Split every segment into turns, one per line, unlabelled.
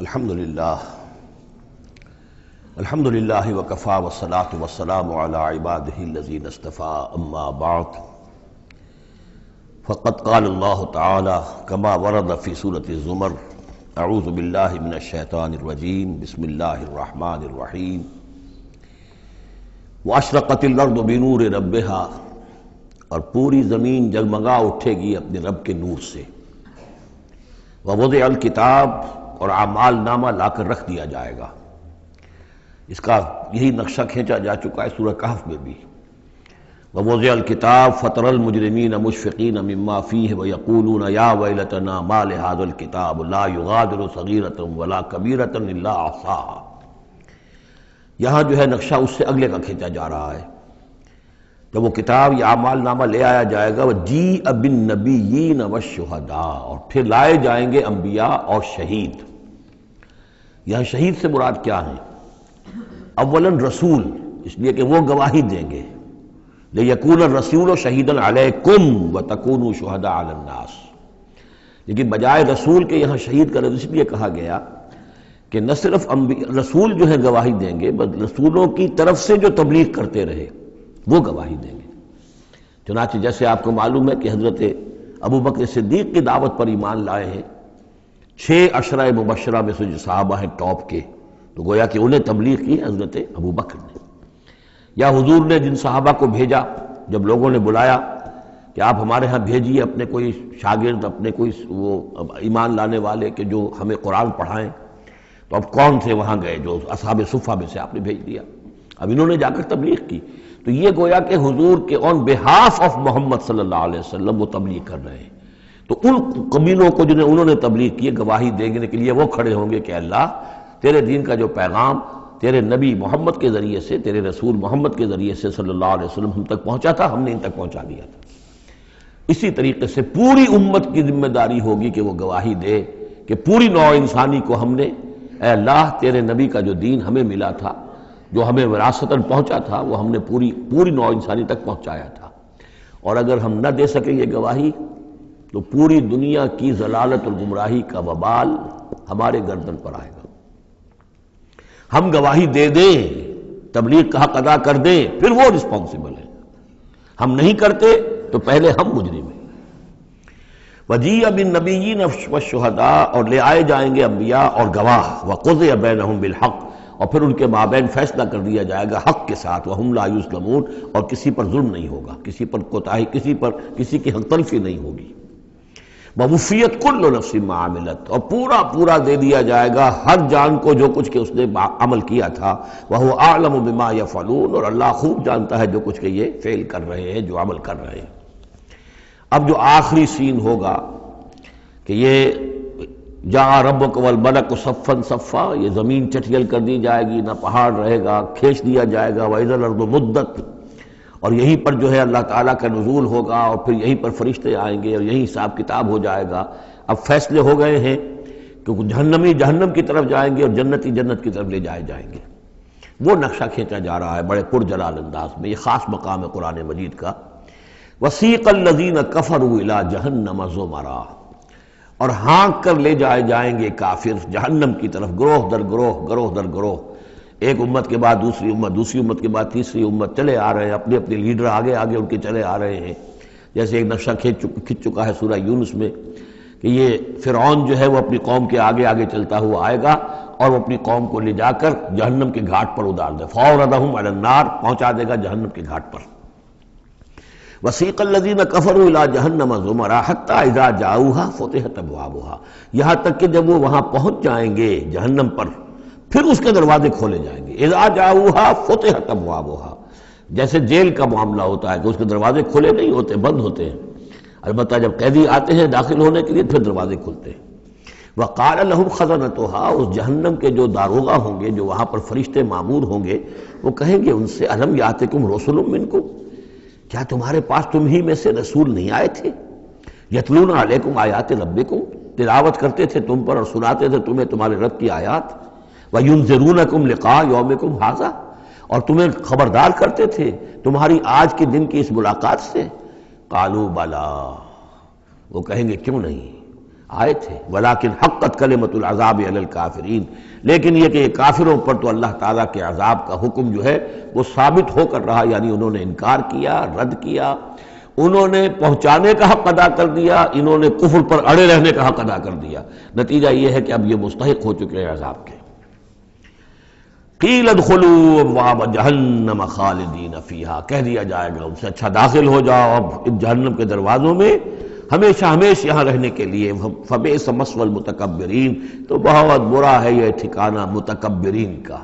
الحمدللہ وکفی والصلاة والسلام علی عبادہ الذین اصطفیٰ اما بعد فقد قال اللہ تعالی کما ورد فی سورۃ الزمر اعوذ باللہ من الشیطان الرجیم بسم اللہ الرحمن الرحیم واشرقت الارض بنور ربہا، اور پوری زمین جگمگا اٹھے گی اپنے رب کے نور سے، ووضع الکتاب، اور اعمال نامہ لا کر رکھ دیا جائے گا۔ اس کا یہی نقشہ کھینچا جا چکا ہے سورہ کہف میں بھی۔ ووضع الکتاب فترى المجرمین مشفقین مما فیہ ویقولون یا ویلتنا ما لہذا الکتاب لا یغادر صغیرۃ ولا کبیرۃ الا احصاها۔ یہاں جو ہے نقشہ اس سے اگلے کا کھینچا جا رہا ہے۔ جب وہ کتاب یا اعمال نامہ لے آیا جائے گا، وَجِیءَ بِالنَّبِیِّینَ وَالشُّہَدَاء، اور پھر لائے جائیں گے انبیاء اور شہید۔ یہاں شہید سے مراد کیا ہے؟ اولاً رسول، اس لیے کہ وہ گواہی دیں گے، لِيَكُونَ الرَّسُولُ شَهِيدًا عَلَيْكُمْ وَتَكُونُوا شُهَدَاءَ عَلَى النَّاسِ۔ لیکن بجائے رسول کے یہاں شہید کا لفظ اس لیے کہا گیا کہ نہ صرف رسول جو ہے گواہی دیں گے، بلکہ رسولوں کی طرف سے جو تبلیغ کرتے رہے وہ گواہی دیں گے۔ چنانچہ جیسے آپ کو معلوم ہے کہ حضرت ابوبکر صدیق کی دعوت پر ایمان لائے ہیں 6 عشرہ مبشرہ میں سے جو صحابہ ہیں ٹاپ کے، تو گویا کہ انہیں تبلیغ کی حضرت ابوبکر نے۔ یا حضور نے جن صحابہ کو بھیجا، جب لوگوں نے بلایا کہ آپ ہمارے ہاں بھیجیے اپنے کوئی شاگرد، اپنے کوئی وہ ایمان لانے والے کہ جو ہمیں قرآن پڑھائیں، تو اب کون سے وہاں گئے؟ جو اصحاب صفہ میں سے آپ نے بھیج دیا۔ اب انہوں نے جا کر تبلیغ کی، تو یہ گویا کہ حضور کے آن بہاف آف محمد صلی اللہ علیہ وسلم وہ تبلیغ کر رہے ہیں۔ تو ان قبیلوں کو جنہیں انہوں نے تبلیغ کی، گواہی دینے کے لیے وہ کھڑے ہوں گے کہ اللہ تیرے دین کا جو پیغام تیرے نبی محمد کے ذریعے سے، تیرے رسول محمد کے ذریعے سے صلی اللہ علیہ وسلم ہم تک پہنچا تھا، ہم نے ان تک پہنچا دیا تھا۔ اسی طریقے سے پوری امت کی ذمہ داری ہوگی کہ وہ گواہی دے کہ پوری نوع انسانی کو ہم نے، اے اللہ تیرے نبی کا جو دین ہمیں ملا تھا، جو ہمیں وراثتاً پہنچا تھا، وہ ہم نے پوری نوع انسانی تک پہنچایا تھا۔ اور اگر ہم نہ دے سکیں یہ گواہی، تو پوری دنیا کی ضلالت اور گمراہی کا وبال ہمارے گردن پر آئے گا۔ ہم گواہی دے دیں، تبلیغ کا حق ادا کر دیں، پھر وہ رسپانسبل ہے۔ ہم نہیں کرتے تو پہلے ہم مجرم ہیں۔ وَجِیءَ بِالنَّبِیِّینَ وَالشُّہَدَاء، اور لے آئے جائیں گے انبیاء اور گواہ، وَقُضِیَ بَینَہُم بِالْحَقِّ، اور پھر ان کے مابین فیصلہ کر دیا جائے گا حق کے ساتھ، وَهُمْ لَا يُظْلَمُونَ، اور کسی پر ظلم نہیں ہوگا، کسی پر کوتاہی، کسی کی حق تلفی نہیں ہوگی۔ وَوُفِّیَتْ كُلُّ نَفْسٍ مَّا عَمِلَتْ، اور پورا دے دیا جائے گا ہر جان کو جو کچھ کہ اس نے عمل کیا تھا۔ وَهُوَ أَعْلَمُ بِمَا يَفْعَلُونَ، اور اللہ خوب جانتا ہے جو کچھ کہ یہ فعل کر رہے ہیں، جو عمل کر رہے ہیں۔ اب جو آخری سین ہوگا کہ یہ جاء ربک والملک صفا صفا، یہ زمین چٹیل کر دی جائے گی، نہ پہاڑ رہے گا، کھینچ دیا جائے گا۔ وَإِذَا الْأَرْضُ مُدَّتْ، اور یہیں پر جو ہے اللہ تعالیٰ کا نزول ہوگا، اور پھر یہیں پر فرشتے آئیں گے اور یہیں حساب کتاب ہو جائے گا۔ اب فیصلے ہو گئے ہیں کہ جہنمی جہنم کی طرف جائیں گے اور جنتی جنت کی طرف لے جائے جائیں گے۔ وہ نقشہ کھینچا جا رہا ہے بڑے پرجلال انداز میں۔ یہ خاص مقام ہے قرآن مجید کا۔ وَسِیقَ الَّذِینَ كَفَرُوا إِلَىٰ جَهَنَّمَ زُمَرًا، اور ہانک کر لے جائے جائیں گے کافر جہنم کی طرف، گروہ در گروہ، ایک امت کے بعد دوسری امت، دوسری امت کے بعد تیسری امت، چلے آ رہے ہیں، اپنے لیڈر آگے ان کے چلے آ رہے ہیں۔ جیسے ایک نقشہ کھنچ چکا ہے سورہ یونس میں کہ یہ فرعون جو ہے وہ اپنی قوم کے آگے چلتا ہوا آئے گا، اور وہ اپنی قوم کو لے جا کر جہنم کے گھاٹ پر اتار دے، فَأَوْرَدَهُمْ عَلَى النَّارِ، پہنچا دے گا جہنم کے گھاٹ پر۔ وَسِیقَ الَّذِینَ كَفَرُوا إِلَىٰ جَهَنَّمَ زُمَرًا حَتَّىٰ إِذَا جَاءُوهَا فُتِحَتْ أَبْوَابُهَا، یہاں تک کہ جب وہ وہاں پہنچ جائیں گے جہنم پر، پھر اس کے دروازے کھولے جائیں گے۔ اذا جاؤها فتحت ابوابها، جیسے جیل کا معاملہ ہوتا ہے کہ اس کے دروازے کھلے نہیں ہوتے، بند ہوتے ہیں، البتہ جب قیدی آتے ہیں داخل ہونے کے لیے پھر دروازے کھلتے ہیں۔ وقال لهم خزنتها، اس جہنم کے جو داروغہ ہوں گے، جو وہاں پر فرشتے مامور ہوں گے، وہ کہیں گے ان سے الم یاتکم رسل منکم، کیا تمہارے پاس تم ہی میں سے رسول نہیں آئے تھے؟ یتلون علیکم آیات ربکم، تلاوت کرتے تھے تم پر اور سناتے تھے تمہیں تمہارے رب کی آیات۔ وَيُنذِرُونَكُمْ لِقَاءَ يَوْمِكُمْ هَٰذَا، اور تمہیں خبردار کرتے تھے تمہاری آج کے دن کی اس ملاقات سے۔ قَالُوا بَلَىٰ، وہ کہیں گے کیوں نہیں، آئے تھے، ولیکن حقت کلمۃ العذاب علی الکافرین، لیکن یہ کہ کافروں پر تو اللہ تعالیٰ کے عذاب کا حکم جو ہے وہ ثابت ہو کر رہا، یعنی انہوں نے انکار کیا، رد کیا، انہوں نے پہنچانے کا حق ادا کر دیا، انہوں نے کفر پر اڑے رہنے کا حق ادا کر دیا۔ نتیجہ یہ ہے کہ اب یہ مستحق ہو چکے ہیں عذاب کے۔ قیل ادخلوا ابواب جہنم خالدین فیہا، کہہ دیا جائے گا ان سے اچھا داخل ہو جاؤ اب جہنم کے دروازوں میں ہمیشہ ہمیشہ یہاں رہنے کے لیے۔ فبئس مثوى المتکبرین، تو بہت برا ہے یہ ٹھکانہ متکبرین کا،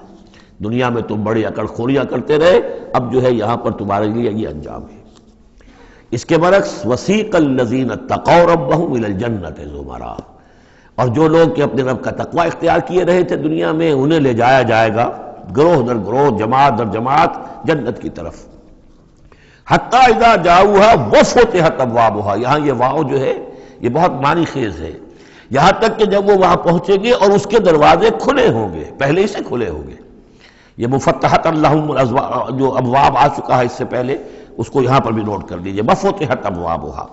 دنیا میں تم بڑی اکڑ خوریاں کرتے رہے، اب جو ہے یہاں پر تمہارے لیے یہ انجام ہے۔ اس کے برعکس وسیق الذین اتقوا ربهم الى الجنۃ زمرا، اور جو لوگ کہ اپنے رب کا تقوی اختیار کیے رہے تھے دنیا میں، انہیں لے جایا جائے گا گروہ در گروہ، جماعت در جماعت جنت کی طرف۔ حتی اذا جاؤها وفتحت ابوابها، یہاں یہ واو جو ہے یہ بہت معنی خیز ہے، یہاں تک کہ جب وہ وہاں پہنچیں گے اور اس کے دروازے کھلے ہوں گے، پہلے ہی سے کھلے ہوں گے۔ یہ مفتحت اللہم جو ابواب آ چکا ہے اس سے پہلے، اس کو یہاں پر بھی نوٹ کر لیجئے، وفتحت ابوابها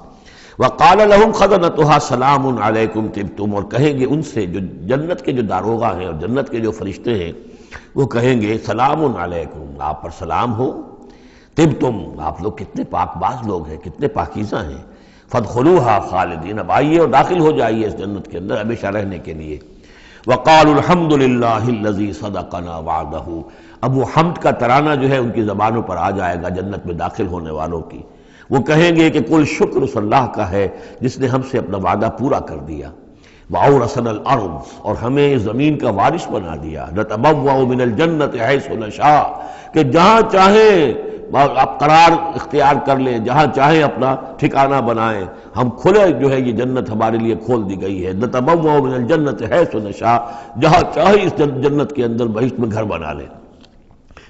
وقال لهم خزنتها سلام علیکم طبتم، اور کہیں گے ان سے جو جنت کے جو داروغہ ہیں اور جنت کے جو فرشتے ہیں، وہ کہیں گے سلام علیکم، آپ پر سلام ہو، طبتم، آپ لوگ کتنے پاک باز لوگ ہیں، کتنے پاکیزہ ہیں، فادخلوها خالدین، اب آئیے اور داخل ہو جائیے اس جنت کے اندر ہمیشہ رہنے کے لیے۔ وقالوا الحمد للہ الذی صدقنا وعدہ، اب وہ حمد کا ترانہ جو ہے ان کی زبانوں پر آ جائے گا جنت میں داخل ہونے والوں کی، وہ کہیں گے کہ کل شکر اس اللہ کا ہے جس نے ہم سے اپنا وعدہ پورا کر دیا۔ وَأَوْرَثَنَا الْأَرْضَ، اور ہمیں زمین کا وارث بنا دیا، نَتَبَوَّأُ مِنَ الْجَنَّةِ حَيْثُ نَشَاءُ، کہ جہاں چاہیں آپ قرار اختیار کر لیں، جہاں چاہیں اپنا ٹھکانہ بنائیں، ہم کھلے جو ہے یہ جنت ہمارے لیے کھول دی گئی ہے، نَتَبَوَّأُ مِنَ الْجَنَّةِ حَيْثُ نَشَاءُ، جہاں چاہیں اس جنت کے اندر بہشت میں گھر بنا لیں۔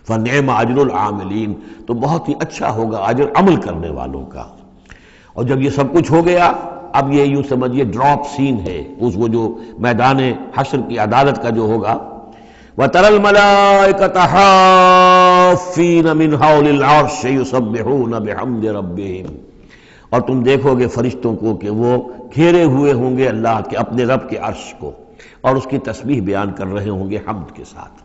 فَنِعْمَ أَجْرُ الْعَامِلِينَ، تو بہت ہی اچھا ہوگا اجر عمل کرنے والوں کا۔ اور جب یہ سب کچھ ہو گیا، اب یہ یوں سمجھیے ڈراپ سین ہے اس وہ جو میدان حشر کی عدالت کا جو ہوگا۔ وَتَرَى الْمَلَائِكَةَ حَافِّينَ مِنْ حَوْلِ الْعَرْشِ يُسَبِّحُونَ بِحَمْدِ رَبِّهِمْ، اور تم دیکھو گے فرشتوں کو کہ وہ گھیرے ہوئے ہوں گے اللہ کے اپنے رب کے عرش کو، اور اس کی تسبیح بیان کر رہے ہوں گے حمد کے ساتھ۔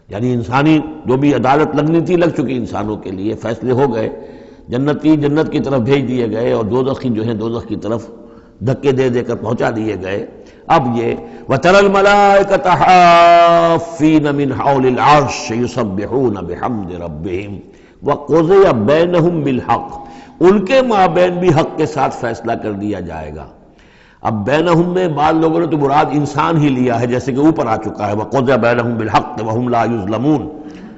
یعنی انسانی جو بھی عدالت لگنی تھی لگ چکی انسانوں کے لیے، فیصلے ہو گئے، جنتی جنت کی طرف بھیج دیے گئے اور دوزخی جو ہیں دوزخ کی طرف دھکے دے دے کر پہنچا دیے گئے۔ اب یہ وَتَرَى الْمَلَائِكَةَ حَافِّينَ مِنْ حَوْلِ الْعَرْشِ يُسَبِّحُونَ بِحَمْدِ رَبِّهِمْ وَقُضِيَ بَيْنَهُمْ بِالْحَقِّ، ان کے مابین بھی حق کے ساتھ فیصلہ کر دیا جائے گا۔ اب بینہم میں بعض لوگوں نے تو مراد انسان ہی لیا ہے، جیسے کہ اوپر آ چکا ہے وَقُضِيَ بَيْنَهُمْ بِالْحَقِّ وَهُمْ لَا يُظْلَمُونَ،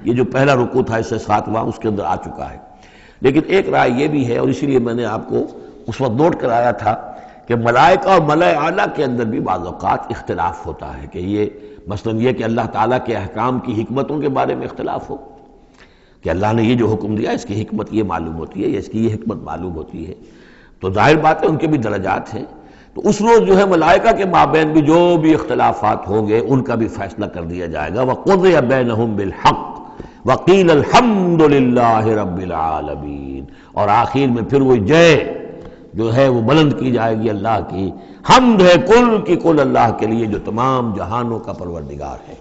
یہ جو پہلا رکوع تھا اس سے 7واں اس کے اندر آ چکا ہے۔ لیکن ایک رائے یہ بھی ہے، اور اسی لیے میں نے آپ کو اس وقت نوٹ کرایا تھا کہ ملائکہ اور ملائے اعلیٰ کے اندر بھی بعض اوقات اختلاف ہوتا ہے، کہ یہ مثلا یہ کہ اللہ تعالیٰ کے احکام کی حکمتوں کے بارے میں اختلاف ہو، کہ اللہ نے یہ جو حکم دیا اس کی حکمت یہ معلوم ہوتی ہے یا اس کی یہ حکمت معلوم ہوتی ہے، تو ظاہر بات ہے ان کے بھی درجات ہیں۔ تو اس روز جو ہے ملائکہ کے مابین بھی جو بھی اختلافات ہوں گے ان کا بھی فیصلہ کر دیا جائے گا۔ وَقُضِيَ بَيْنَهُمْ بِالْحَقِّ وَقِيلَ الْحَمْدُ لِلَّهِ رَبِّ الْعَالَمِينَ، اور آخر میں پھر وہ جے جو ہے وہ بلند کی جائے گی اللہ کی، حمد ہے کل کی کل اللہ کے لیے جو تمام جہانوں کا پروردگار ہے۔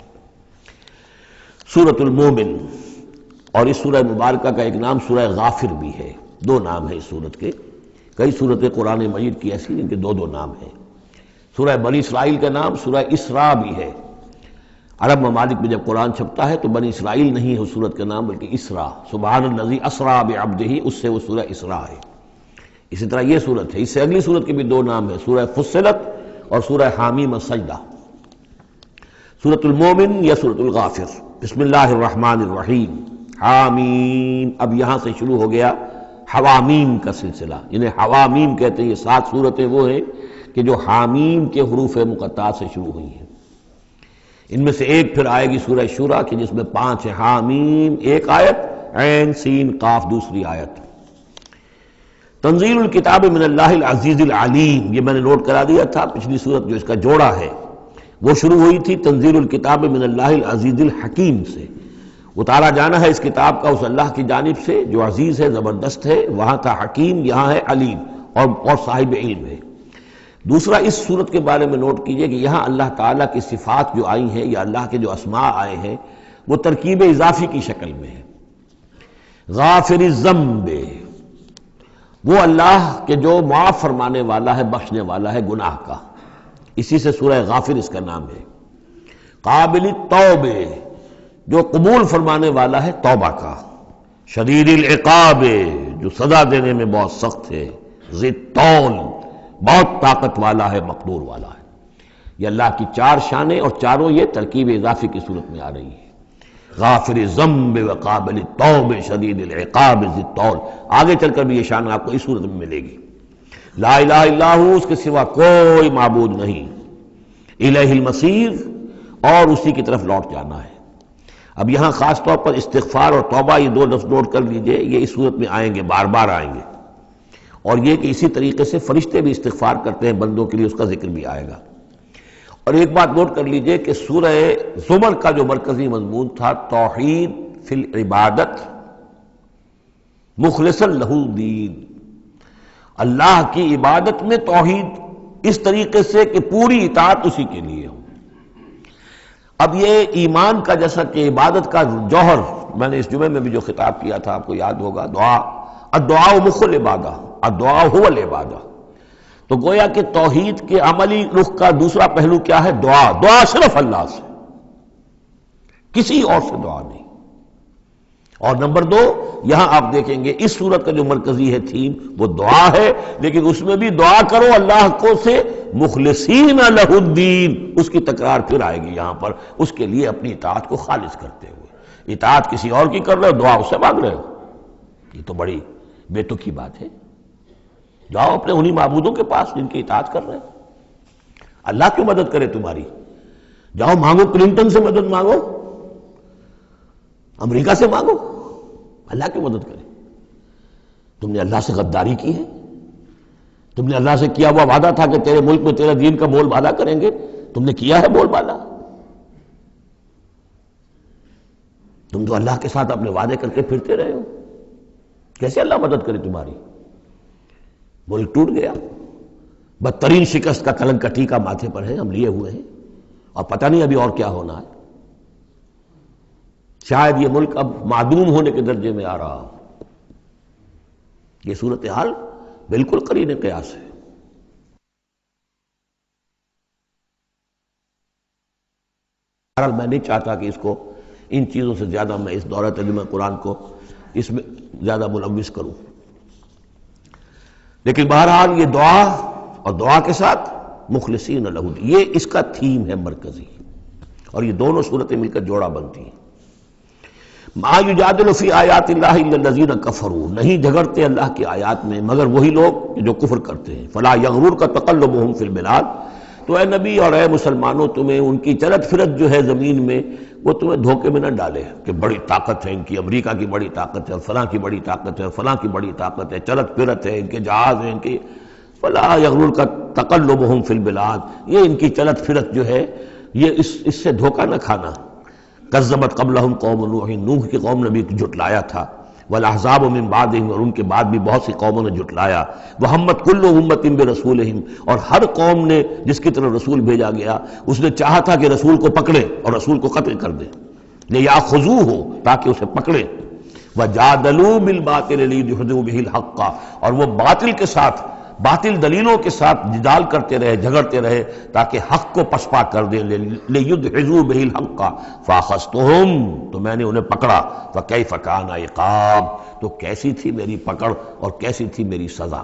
سورۃ المومن، اور اس سورہ مبارکہ کا ایک نام سورہ غافر بھی ہے، دو نام ہیں اس سورت کے، کئی سورتیں قرآن مجید کی ایسی جن کے دو دو نام ہیں۔ سورہ بنی اسرائیل کا نام سورہ اسراء بھی ہے، عرب ممالک میں جب قرآن چھپتا ہے تو بنی اسرائیل نہیں ہے اس سورت کا نام بلکہ اسراء، سبحان الذی اسریٰ بعبدہ، اس سے وہ سورہ اسراء ہے۔ اسی طرح یہ سورت ہے، اس سے اگلی سورت کے بھی دو نام ہیں، سورہ فصلت اور سورہ حامیم السجدہ۔ سورۃ المومن یا سورۃ الغافر۔ بسم اللہ الرحمن الرحیم، حامیم، اب یہاں سے شروع ہو گیا حوامیم کا سلسلہ، انہیں حوامیم کہتے ہیں۔ یہ 7 سورتیں وہ ہیں کہ جو حامیم کے حروف مقطعات سے شروع ہوئی ہیں۔ ان میں سے ایک پھر آئے گی سورہ شورى کہ جس میں 5 ہیں، حامیم ایک آیت، عین سین قاف دوسری آیت۔ تنزیل الکتاب من اللہ العزیز العلیم، یہ میں نے نوٹ کرا دیا تھا، پچھلی سورت جو اس کا جوڑا ہے وہ شروع ہوئی تھی تنزیل الکتاب من اللہ العزیز الحکیم سے، اتارا جانا ہے اس کتاب کا اس اللہ کی جانب سے جو عزیز ہے، زبردست ہے، وہاں تھا حکیم، یہاں ہے علیم اور صاحب علم ہے۔ دوسرا اس صورت کے بارے میں نوٹ کیجئے کہ یہاں اللہ تعالیٰ کی صفات جو آئی ہیں یا اللہ کے جو اسماء آئے ہیں وہ ترکیب اضافی کی شکل میں ہے۔ غافر الذنب، وہ اللہ کہ جو معاف فرمانے والا ہے، بخشنے والا ہے گناہ کا، اسی سے سورہ غافر اس کا نام ہے۔ قابل التوب، جو قبول فرمانے والا ہے توبہ کا۔ شدید العقاب، جو سزا دینے میں بہت سخت ہے۔ ذی الطول، بہت طاقت والا ہے، مقدور والا ہے۔ یہ اللہ کی چار شانیں اور چاروں یہ ترکیب اضافی کی صورت میں آ رہی ہے۔ غافر الذنب وقابل التوب شدید العقاب ذی الطول، آگے چل کر بھی یہ شان آپ کو اس صورت میں ملے گی۔ لا الہ الا ہو، اس کے سوا کوئی معبود نہیں۔ الیہ المصیر، اور اسی کی طرف لوٹ جانا ہے۔ اب یہاں خاص طور پر استغفار اور توبہ، یہ دو لفظ نوٹ کر لیجئے، یہ اس صورت میں آئیں گے، بار بار آئیں گے۔ اور یہ کہ اسی طریقے سے فرشتے بھی استغفار کرتے ہیں بندوں کے لیے، اس کا ذکر بھی آئے گا۔ اور ایک بات نوٹ کر لیجئے کہ سورہ زمر کا جو مرکزی مضمون تھا توحید فی العبادت مخلصا لہ الدین، اللہ کی عبادت میں توحید اس طریقے سے کہ پوری اطاعت اسی کے لیے ہو۔ اب یہ ایمان کا جیسا کہ عبادت کا جوہر، میں نے اس جمعے میں بھی جو خطاب کیا تھا آپ کو یاد ہوگا، دعا، الدعاء مخ العبادہ، الدعاء هو العبادہ، تو گویا کہ توحید کے عملی رخ کا دوسرا پہلو کیا ہے؟ دعا۔ دعا صرف اللہ سے، کسی اور سے دعا نہیں۔ اور نمبر دو، یہاں آپ دیکھیں گے اس صورت کا جو مرکزی ہے تھیم وہ دعا ہے، لیکن اس میں بھی دعا کرو اللہ کو سے مخلصین لہ الدین، اس کی تکرار پھر آئے گی یہاں پر، اس کے لیے اپنی اطاعت کو خالص کرتے ہوئے۔ اطاعت کسی اور کی کر رہے ہو، دعا اس سے مانگ رہے ہو، یہ تو بڑی بے تکی بات ہے۔ جاؤ اپنے انہی معبودوں کے پاس جن کی اطاعت کر رہے ہیں۔ اللہ کیوں مدد کرے تمہاری؟ جاؤ مانگو، کلنٹن سے مدد مانگو، امریکہ سے مانگو، اللہ کیوں مدد کرے؟ تم نے اللہ سے غداری کی ہے، تم نے اللہ سے کیا ہوا وعدہ تھا کہ تیرے ملک میں تیرے دین کا بول بالا کریں گے، تم نے کیا ہے بول بالا؟ تم تو اللہ کے ساتھ اپنے وعدے کر کے پھرتے رہے ہو، کیسے اللہ مدد کرے تمہاری؟ ملک ٹوٹ گیا، بدترین شکست کا کلنکٹی کا ماتھے پر ہے، ہم لیے ہوئے ہیں، اور پتہ نہیں ابھی اور کیا ہونا ہے۔ شاید یہ ملک اب معدوم ہونے کے درجے میں آ رہا ہو۔ یہ صورتحال بالکل قرین قیاس ہے۔ بہرحال میں نہیں چاہتا کہ اس کو ان چیزوں سے زیادہ میں اس دورہ ترجمہ قرآن کو اس میں زیادہ ملوث کروں، لیکن بہرحال یہ دعا اور دعا کے ساتھ مخلصین لہ الدین، یہ اس کا تھیم ہے مرکزی، اور یہ دونوں صورتیں مل کر جوڑا بنتی ہیں۔ ما یجادل فی آیات اللہ الا الذین کفروا، نہیں جھگڑتے اللہ کی آیات میں مگر وہی لوگ جو کفر کرتے ہیں۔ فلا یغررک تقلبهم فی البلاد، تو اے نبی اور اے مسلمانوں تمہیں ان کی چلت پھرت جو ہے زمین میں وہ تمہیں دھوکے میں نہ ڈالے کہ بڑی طاقت ہے ان کی، امریکہ کی بڑی طاقت ہے، فلاں کی بڑی طاقت ہے، فلاں کی بڑی طاقت ہے، چلت پھرت ہے، ان کے جہاز ہیں، ان کے، فلا یغررک تقلبهم فی البلاد، یہ ان کی چلت پھرت جو ہے یہ اس سے دھوکہ نہ کھانا۔ کذبت قبلہم قوم نوح، نوح کی قوم نے بھی جھٹلایا تھا، والاحزاب من بعدہم، اور ان کے بعد بھی بہت سی قوموں نے جھٹلایا، وہمت کل امت برسولہم، اور ہر قوم نے جس کی طرف رسول بھیجا گیا اس نے چاہا تھا کہ رسول کو پکڑے اور رسول کو قتل کر دے، لیاخذوہ، تاکہ اسے پکڑے، وجادلوا بالباطل لیدحضوا بہ الحق، اور وہ باطل کے ساتھ، باطل دلیلوں کے ساتھ جدال کرتے رہے، جھگڑتے رہے تاکہ حق کو پسپا کر دیں، لیدحضوا بہ الحق، فاخذتہم، تو میں نے انہیں پکڑا، فکیف کان عقاب، تو کیسی تھی میری پکڑ اور کیسی تھی میری سزا۔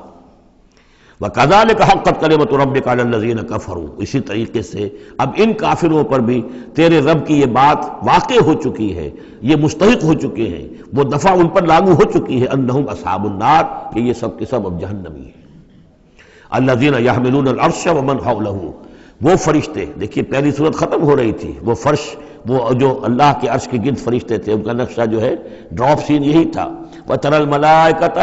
وَكَذَلِكَ حَقَّتْ كَلِمَةُ رَبِّكَ عَلَى الَّذِينَ كَفَرُوا، اسی طریقے سے اب ان کافروں پر بھی تیرے رب کی یہ بات واقع ہو چکی ہے، یہ مستحق ہو چکے ہیں، وہ دفعہ ان پر لاگو ہو چکی ہے، انہم اصحاب النار، کہ یہ سب کے سب اب جہنمی ہیں۔ الذین یحملون العرش ومن حولہ، وہ فرشتے، دیکھیے پہلی صورت ختم ہو رہی تھی، وہ فرش، وہ جو اللہ کے عرش کے گرد فرشتے تھے، ان کا نقشہ جو ہے ڈراپ سین یہی تھا، وَتَرَى الْمَلَائِكَةَ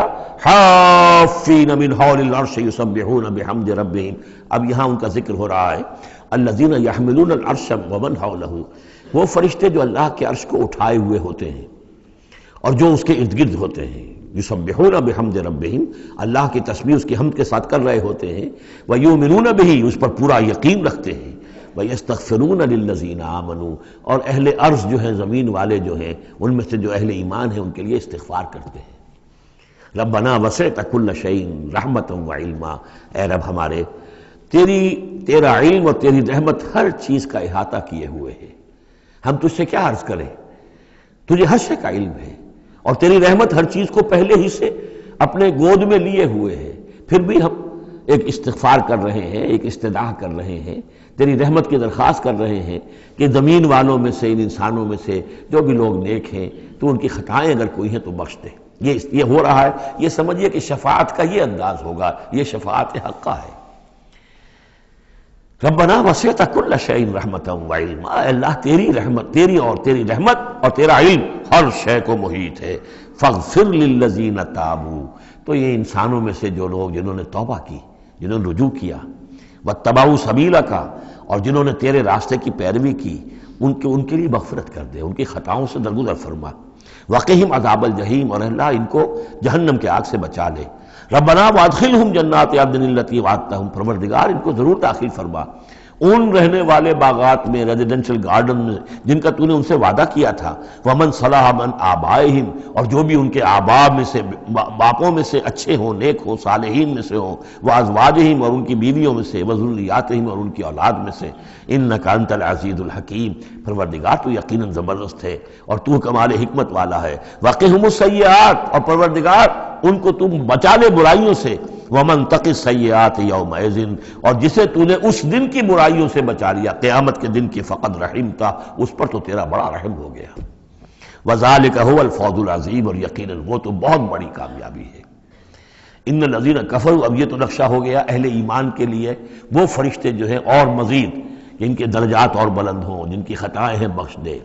حَافِّينَ مِنْ حَوْلِ الْعَرْشِ يُسَبِّحُونَ بِحَمْدِ رَبِّهِمْ، اب یہاں ان کا ذکر ہو رہا ہے، الذین یحملون العرش ومن حولہ، وہ فرشتے جو اللہ کے عرش کو اٹھائے ہوئے ہوتے ہیں اور جو اس کے ارد گرد ہوتے ہیں، یسبحون بحمد ربہم، اللہ کی تسبیح اس کی حمد کے ساتھ کر رہے ہوتے ہیں، ویؤمنون بہ، اس پر پورا یقین رکھتے ہیں، ویستغفرون للذین آمنوا، اور اہل ارض جو ہیں، زمین والے جو ہیں، ان میں سے جو اہل ایمان ہیں ان کے لیے استغفار کرتے ہیں۔ ربنا وسعت کل شیء رحمتا وعلما، اے رب ہمارے، تیرا علم اور تیری رحمت ہر چیز کا احاطہ کیے ہوئے ہے، ہم تجھ سے کیا عرض کریں، تجھے ہر شے کا علم ہے، اور تیری رحمت ہر چیز کو پہلے ہی سے اپنے گود میں لیے ہوئے ہے، پھر بھی ہم ایک استغفار کر رہے ہیں، ایک استدعا کر رہے ہیں، تیری رحمت کی درخواست کر رہے ہیں کہ زمین والوں میں سے، ان انسانوں میں سے جو بھی لوگ نیک ہیں، تو ان کی خطائیں اگر کوئی ہیں تو بخش دے۔ یہ ہو رہا ہے، یہ سمجھیے کہ شفاعت کا یہ انداز ہوگا، یہ شفاعت حقہ ہے۔ ربنا وسعت کل شیء رحمتا وعلما، اے اللہ تیری رحمت، تیری رحمت اور تیرا علم ہر شے کو محیط ہے۔ فاغفر للذین تابوا، تو یہ انسانوں میں سے جو لوگ جنہوں نے توبہ کی، جنہوں نے رجوع کیا، واتبعوا سبیلک، اور جنہوں نے تیرے راستے کی پیروی کی، ان کے لیے مغفرت کر دے، ان کی خطاؤں سے درگزر فرما۔ وقہم عذاب الجحیم، اور اللہ ان کو جہنم کے آگ سے بچا لے۔ ربنا وادخلہم جنات عدن التی وعدتہم، پروردگار ان کو ضرور داخل فرما ان رہنے والے باغات میں، ریزیڈنشل گارڈن میں جن کا تو نے ان سے وعدہ کیا تھا۔ ومن صلح من آبائہم، اور جو بھی ان کے آباء میں سے، باپوں میں سے اچھے ہوں، نیک ہوں، صالحین میں سے ہوں، وازواجہم، اور ان کی بیویوں میں سے، وذریاتہم، اور ان کی اولاد میں سے۔ انک انت العزیز الحکیم، پروردگار تو یقیناً زبردست ہے اور تو کمال حکمت والا ہے۔ وقہم السیئات، اور پروردگار ان کو تم بچا لے برائیوں سے۔ ومن تق السیئات یومئذ، اور جسے تو نے اس دن کی برائیوں سے بچا لیا، قیامت کے دن کی، فقد رحمتا، اس پر تو تیرا بڑا رحم ہو گیا۔ وذالک هو الفوز العظیم، اور یقیناً وہ تو بہت بڑی کامیابی ہے۔ ان الذین کفروا، اب یہ تو نقشہ ہو گیا اہل ایمان کے لیے، وہ فرشتے جو ہیں اور مزید جن کے درجات اور بلند ہوں، جن کی خطائیں ہیں بخش دے۔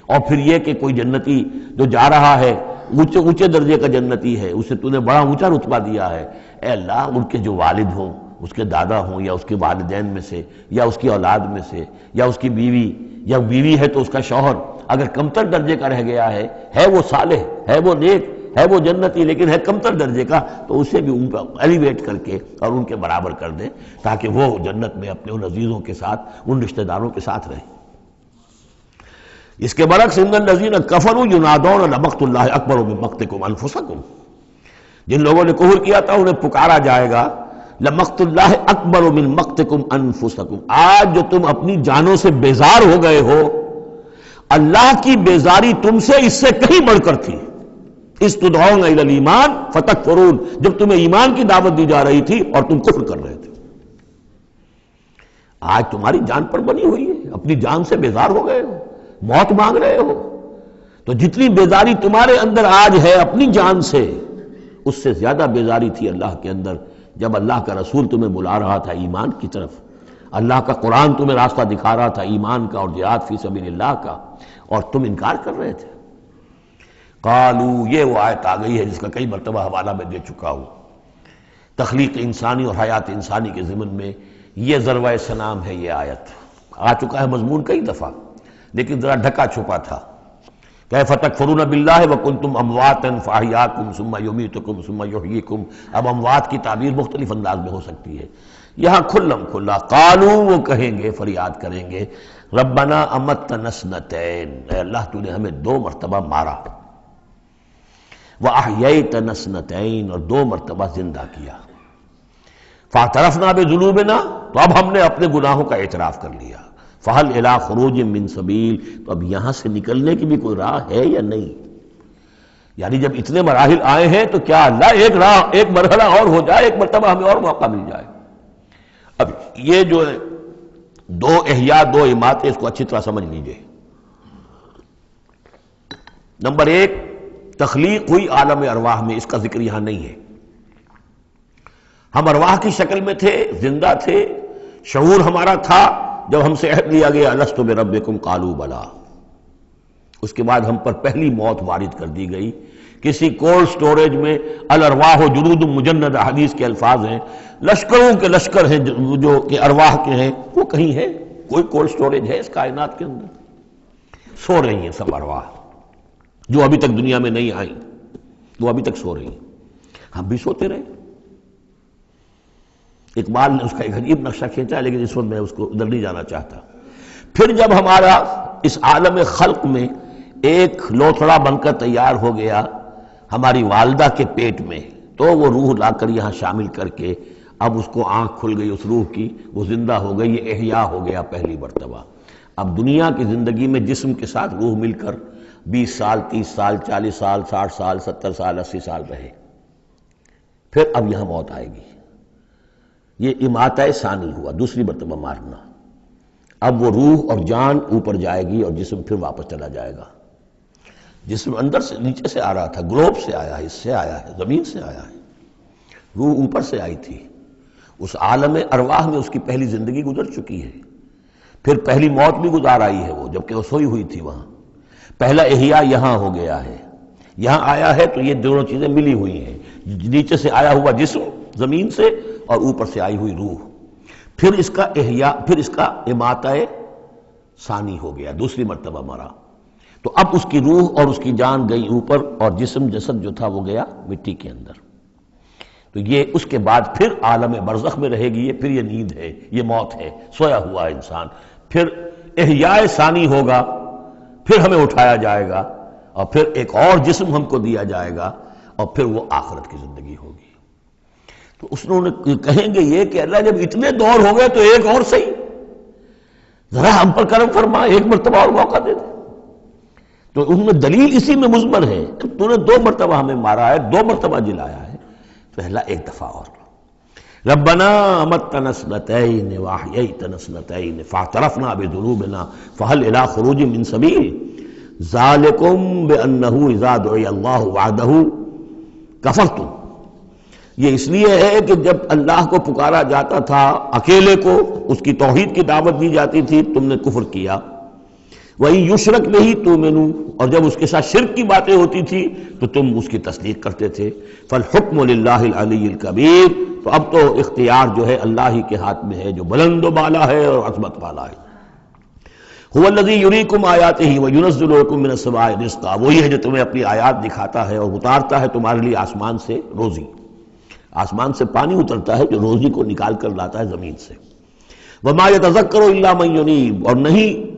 اور پھر یہ کہ کوئی جنتی جو جا رہا ہے، اونچے درجے کا جنتی ہے، اسے تو نے بڑا اونچا رتبہ دیا ہے، اے اللہ ان کے جو والد ہوں، اس کے دادا ہوں، یا اس کے والدین میں سے، یا اس کی اولاد میں سے، یا اس کی بیوی، یا بیوی ہے تو اس کا شوہر اگر کمتر درجے کا رہ گیا ہے وہ صالح، ہے وہ نیک، ہے وہ جنتی، لیکن ہے کمتر درجے کا، تو اسے بھی ان پر ایلیویٹ کر کے اور ان کے برابر کر دیں، تاکہ وہ جنت میں اپنے ان عزیزوں کے ساتھ، ان رشتہ داروں کے ساتھ رہیں۔ اس کے برعکس ان الذین کفروا ینادون لمقت اللہ اکبر من مقتکم انفسکم، جن لوگوں نے کفر کیا تھا انہیں پکارا جائے گا، لمقت اللہ اکبر من مقتکم انفسکم، آج جو تم اپنی جانوں سے بیزار ہو گئے ہو، اللہ کی بیزاری تم سے اس سے کہیں بڑھ کر تھی۔ اس تدعون الی الایمان فتکفرون، جب تمہیں ایمان کی دعوت دی جا رہی تھی اور تم کفر کر رہے تھے۔ آج تمہاری جان پر بنی ہوئی ہے، اپنی جان سے بیزار ہو گئے ہو، موت مانگ رہے ہو، تو جتنی بیزاری تمہارے اندر آج ہے اپنی جان سے، اس سے زیادہ بیزاری تھی اللہ کے اندر جب اللہ کا رسول تمہیں بلا رہا تھا ایمان کی طرف، اللہ کا قرآن تمہیں راستہ دکھا رہا تھا ایمان کا اور جہاد فی سبیل اللہ کا، اور تم انکار کر رہے تھے۔ قالو، یہ وہ آیت آ گئی ہے جس کا کئی مرتبہ حوالہ میں دے چکا ہوں، تخلیق انسانی اور حیات انسانی کے ضمن میں یہ ذروۂ سنام ہے۔ یہ آیت آ چکا ہے مضمون کئی دفعہ، لیکن ذرا ڈھکا چھپا تھا۔ کیف تکفرون باللہ وکنتم امواتا فاحیاکم ثم یمیتکم ثم یحییکم، اب اموات کی تعبیر مختلف انداز میں ہو سکتی ہے، یہاں کھلم کھلا قالو، وہ کہیں گے، فریاد کریں گے، ربنا امتنا اثنتین، اے اللہ تو نے ہمیں 2 مرتبہ مارا، واحییتنا اثنتین، اور 2 مرتبہ زندہ کیا، فاعترفنا بذنوبنا، تو اب ہم نے اپنے گناہوں کا اعتراف کر لیا، فہل الی خروج من سبیل، تو اب یہاں سے نکلنے کی بھی کوئی راہ ہے یا نہیں؟ یعنی جب اتنے مراحل آئے ہیں تو کیا اللہ ایک مرحلہ اور ہو جائے، ایک مرتبہ ہمیں اور موقع مل جائے؟ اب یہ جو 2 احیاء 2 اماتیں، اس کو اچھی طرح سمجھ لیجئے۔ نمبر 1، تخلیق ہوئی عالم ارواح میں، اس کا ذکر یہاں نہیں ہے۔ ہم ارواح کی شکل میں تھے، زندہ تھے، شعور ہمارا تھا، جب ہم سے عہد لیا گیا الست بربکم قالوا بلا، اس کے بعد ہم پر پہلی موت وارد کر دی گئی، کسی کولڈ سٹوریج میں، الارواح جنود مجندہ، حدیث کے الفاظ ہیں، لشکروں کے لشکر ہیں جو کہ ارواح کے ہیں، وہ کہیں ہے، کوئی کولڈ سٹوریج ہے اس کائنات کے اندر؟ سو رہی ہیں سب ارواح جو ابھی تک دنیا میں نہیں آئیں، وہ ابھی تک سو رہی ہیں۔ ہم بھی سوتے رہے۔ اقبال نے اس کا ایک عجیب نقشہ کھینچا، لیکن اس وقت میں اس کو ادھر نہیں جانا چاہتا۔ پھر جب ہمارا اس عالم خلق میں ایک لوتھڑا بن کر تیار ہو گیا ہماری والدہ کے پیٹ میں، تو وہ روح لا کر یہاں شامل کر کے اب اس کو آنکھ کھل گئی اس روح کی، وہ زندہ ہو گئی، یہ احیاء ہو گیا پہلی مرتبہ۔ اب دنیا کی زندگی میں جسم کے ساتھ روح مل کر 20 سال 30 سال 40 سال 60 سال 70 سال 80 سال رہے، پھر اب یہاں موت آئے گی۔ یہ اماتہ ثانی ہوا، دوسری مرتبہ مارنا۔ اب وہ روح اور جان اوپر جائے گی اور جسم پھر واپس چلا جائے گا۔ جسم اندر سے نیچے سے آ رہا تھا، گلوب سے آیا ہے، اس سے آیا ہے، زمین سے آیا ہے، روح اوپر سے آئی تھی۔ اس عالم ارواح میں اس کی پہلی زندگی گزر چکی ہے، پھر پہلی موت بھی گزار آئی ہے وہ، جبکہ وہ سوئی ہوئی تھی وہاں۔ پہلا احیاء یہاں ہو گیا ہے، یہاں آیا ہے تو یہ دونوں چیزیں ملی ہوئی ہیں، نیچے سے آیا ہوا جسم زمین سے اور اوپر سے آئی ہوئی روح۔ پھر اس کا احیاء، پھر اس کا اماتہ ثانی ہو گیا، دوسری مرتبہ مرا، تو اب اس کی روح اور اس کی جان گئی اوپر اور جسم جسد جو تھا وہ گیا مٹی کے اندر۔ تو یہ اس کے بعد پھر عالم برزخ میں رہے گی، یہ پھر یہ نیند ہے، یہ موت ہے، سویا ہوا انسان۔ پھر احیاء ثانی ہوگا، پھر ہمیں اٹھایا جائے گا اور پھر ایک اور جسم ہم کو دیا جائے گا اور پھر وہ آخرت کی زندگی ہوگی۔ تو اس نے کہیں گے یہ کہ اللہ جب اتنے دور ہو گئے تو ایک اور صحیح، ذرا ہم پر کرم فرما، ایک مرتبہ اور موقع دے دے۔ تو ان میں دلیل اسی میں مضمر ہے کہ تو نے 2 مرتبہ ہمیں مارا ہے، 2 مرتبہ جلایا ہے، پہلا ایک دفعہ اور۔ ربنا امتنا اثنتین واحییتنا اثنتین فاعترفنا بذنوبنا فهل الى خروج من سبیل ذالکم بانہ اذا دعی اللہ وحدہ کفرتم۔ یہ اس لیے ہے کہ جب اللہ کو پکارا جاتا تھا اکیلے کو، اس کی توحید کی دعوت دی جاتی تھی، تم نے کفر کیا۔ وہی یشرک نہیں تؤمنوا، اور جب اس کے ساتھ شرک کی باتیں ہوتی تھی تو تم اس کی تصدیق کرتے تھے۔ فالحکم للہ العلی الکبیر، تو اب تو اختیار جو ہے اللہ ہی کے ہاتھ میں ہے، جو بلند و بالا ہے اور عظمت والا ہے۔ هو الذی یریکم آیاتہ وینزل لکم من السماء رزقا، وہی ہے جو تمہیں اپنی آیات دکھاتا ہے اور اتارتا ہے تمہارے لیے آسمان سے روزی، آسمان سے پانی اترتا ہے جو روزی کو نکال کر لاتا ہے زمین سے۔ وما یتذکر الا من ینیب، اور نہیں